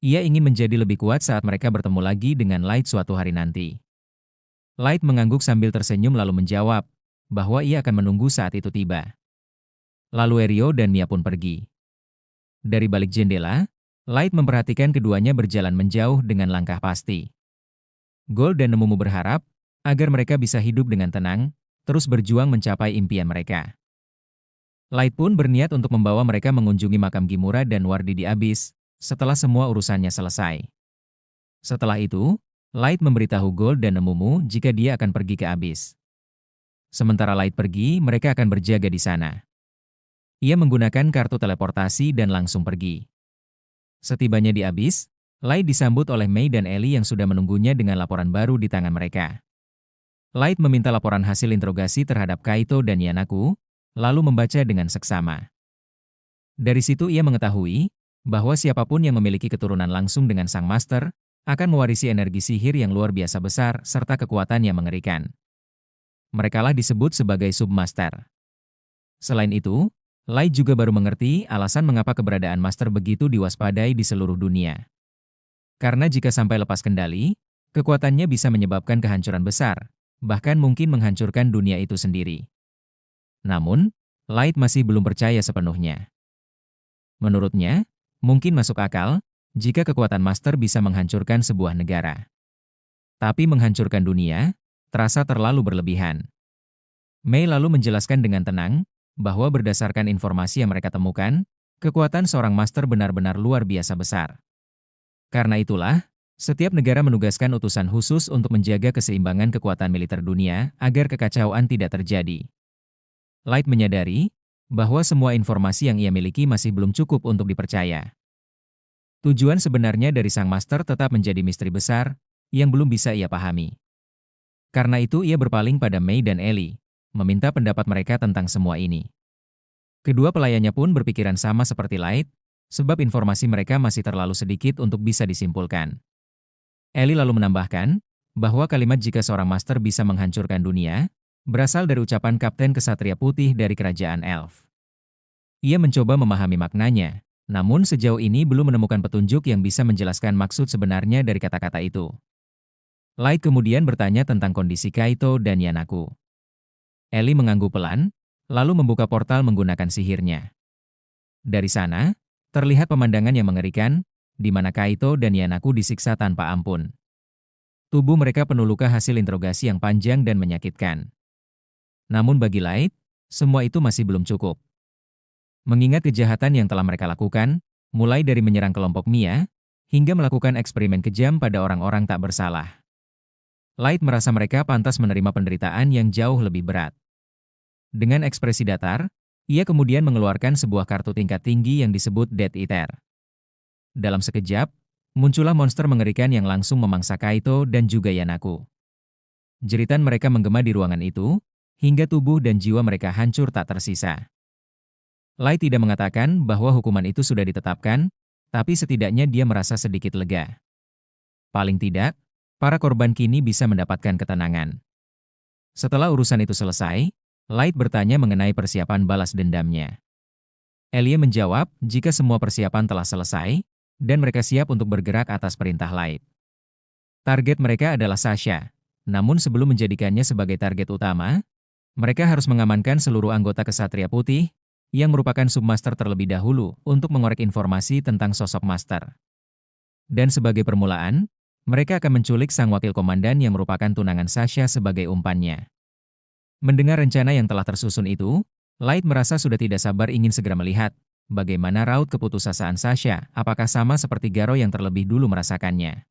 Ia ingin menjadi lebih kuat saat mereka bertemu lagi dengan Light suatu hari nanti. Light mengangguk sambil tersenyum lalu menjawab, bahwa ia akan menunggu saat itu tiba. Lalu Ryo dan Mia pun pergi. Dari balik jendela, Light memperhatikan keduanya berjalan menjauh dengan langkah pasti. Gold dan Nemumu berharap, agar mereka bisa hidup dengan tenang, terus berjuang mencapai impian mereka. Light pun berniat untuk membawa mereka mengunjungi makam Gimura dan Wardi di Abyss, setelah semua urusannya selesai. Setelah itu, Light memberitahu Gold dan Nemumu jika dia akan pergi ke Abyss. Sementara Light pergi, mereka akan berjaga di sana. Ia menggunakan kartu teleportasi dan langsung pergi. Setibanya di Abyss, Light disambut oleh Mei dan Ellie yang sudah menunggunya dengan laporan baru di tangan mereka. Light meminta laporan hasil interogasi terhadap Kaito dan Yanaku, lalu membaca dengan seksama. Dari situ ia mengetahui bahwa siapapun yang memiliki keturunan langsung dengan Sang Master akan mewarisi energi sihir yang luar biasa besar serta kekuatan yang mengerikan. Merekalah disebut sebagai Submaster. Selain itu, Light juga baru mengerti alasan mengapa keberadaan Master begitu diwaspadai di seluruh dunia. Karena jika sampai lepas kendali, kekuatannya bisa menyebabkan kehancuran besar, bahkan mungkin menghancurkan dunia itu sendiri. Namun, Light masih belum percaya sepenuhnya. Menurutnya, mungkin masuk akal jika kekuatan Master bisa menghancurkan sebuah negara. Tapi menghancurkan dunia terasa terlalu berlebihan. Mei lalu menjelaskan dengan tenang bahwa berdasarkan informasi yang mereka temukan, kekuatan seorang Master benar-benar luar biasa besar. Karena itulah, setiap negara menugaskan utusan khusus untuk menjaga keseimbangan kekuatan militer dunia agar kekacauan tidak terjadi. Light menyadari bahwa semua informasi yang ia miliki masih belum cukup untuk dipercaya. Tujuan sebenarnya dari Sang Master tetap menjadi misteri besar yang belum bisa ia pahami. Karena itu ia berpaling pada Mei dan Ellie, meminta pendapat mereka tentang semua ini. Kedua pelayannya pun berpikiran sama seperti Light, sebab informasi mereka masih terlalu sedikit untuk bisa disimpulkan. Ellie lalu menambahkan bahwa kalimat jika seorang Master bisa menghancurkan dunia berasal dari ucapan Kapten Kesatria Putih dari Kerajaan Elf. Ia mencoba memahami maknanya, namun sejauh ini belum menemukan petunjuk yang bisa menjelaskan maksud sebenarnya dari kata-kata itu. Light kemudian bertanya tentang kondisi Kaito dan Yanaku. Ellie mengangguk pelan, lalu membuka portal menggunakan sihirnya. Dari sana, terlihat pemandangan yang mengerikan, di mana Kaito dan Yanaku disiksa tanpa ampun. Tubuh mereka penuh luka hasil interogasi yang panjang dan menyakitkan. Namun bagi Light, semua itu masih belum cukup. Mengingat kejahatan yang telah mereka lakukan, mulai dari menyerang kelompok Mia, hingga melakukan eksperimen kejam pada orang-orang tak bersalah. Light merasa mereka pantas menerima penderitaan yang jauh lebih berat. Dengan ekspresi datar, ia kemudian mengeluarkan sebuah kartu tingkat tinggi yang disebut Death Eater. Dalam sekejap, muncullah monster mengerikan yang langsung memangsa Kaito dan juga Yanaku. Jeritan mereka menggema di ruangan itu, hingga tubuh dan jiwa mereka hancur tak tersisa. Light tidak mengatakan bahwa hukuman itu sudah ditetapkan, tapi setidaknya dia merasa sedikit lega. Paling tidak, para korban kini bisa mendapatkan ketenangan. Setelah urusan itu selesai, Light bertanya mengenai persiapan balas dendamnya. Ellie menjawab jika semua persiapan telah selesai, dan mereka siap untuk bergerak atas perintah Light. Target mereka adalah Sasha, namun sebelum menjadikannya sebagai target utama, mereka harus mengamankan seluruh anggota Kesatria Putih, yang merupakan Submaster terlebih dahulu untuk mengorek informasi tentang sosok Master. Dan sebagai permulaan, mereka akan menculik sang wakil komandan yang merupakan tunangan Sasha sebagai umpannya. Mendengar rencana yang telah tersusun itu, Light merasa sudah tidak sabar ingin segera melihat bagaimana raut keputusasaan Sasha, apakah sama seperti Garo yang terlebih dulu merasakannya.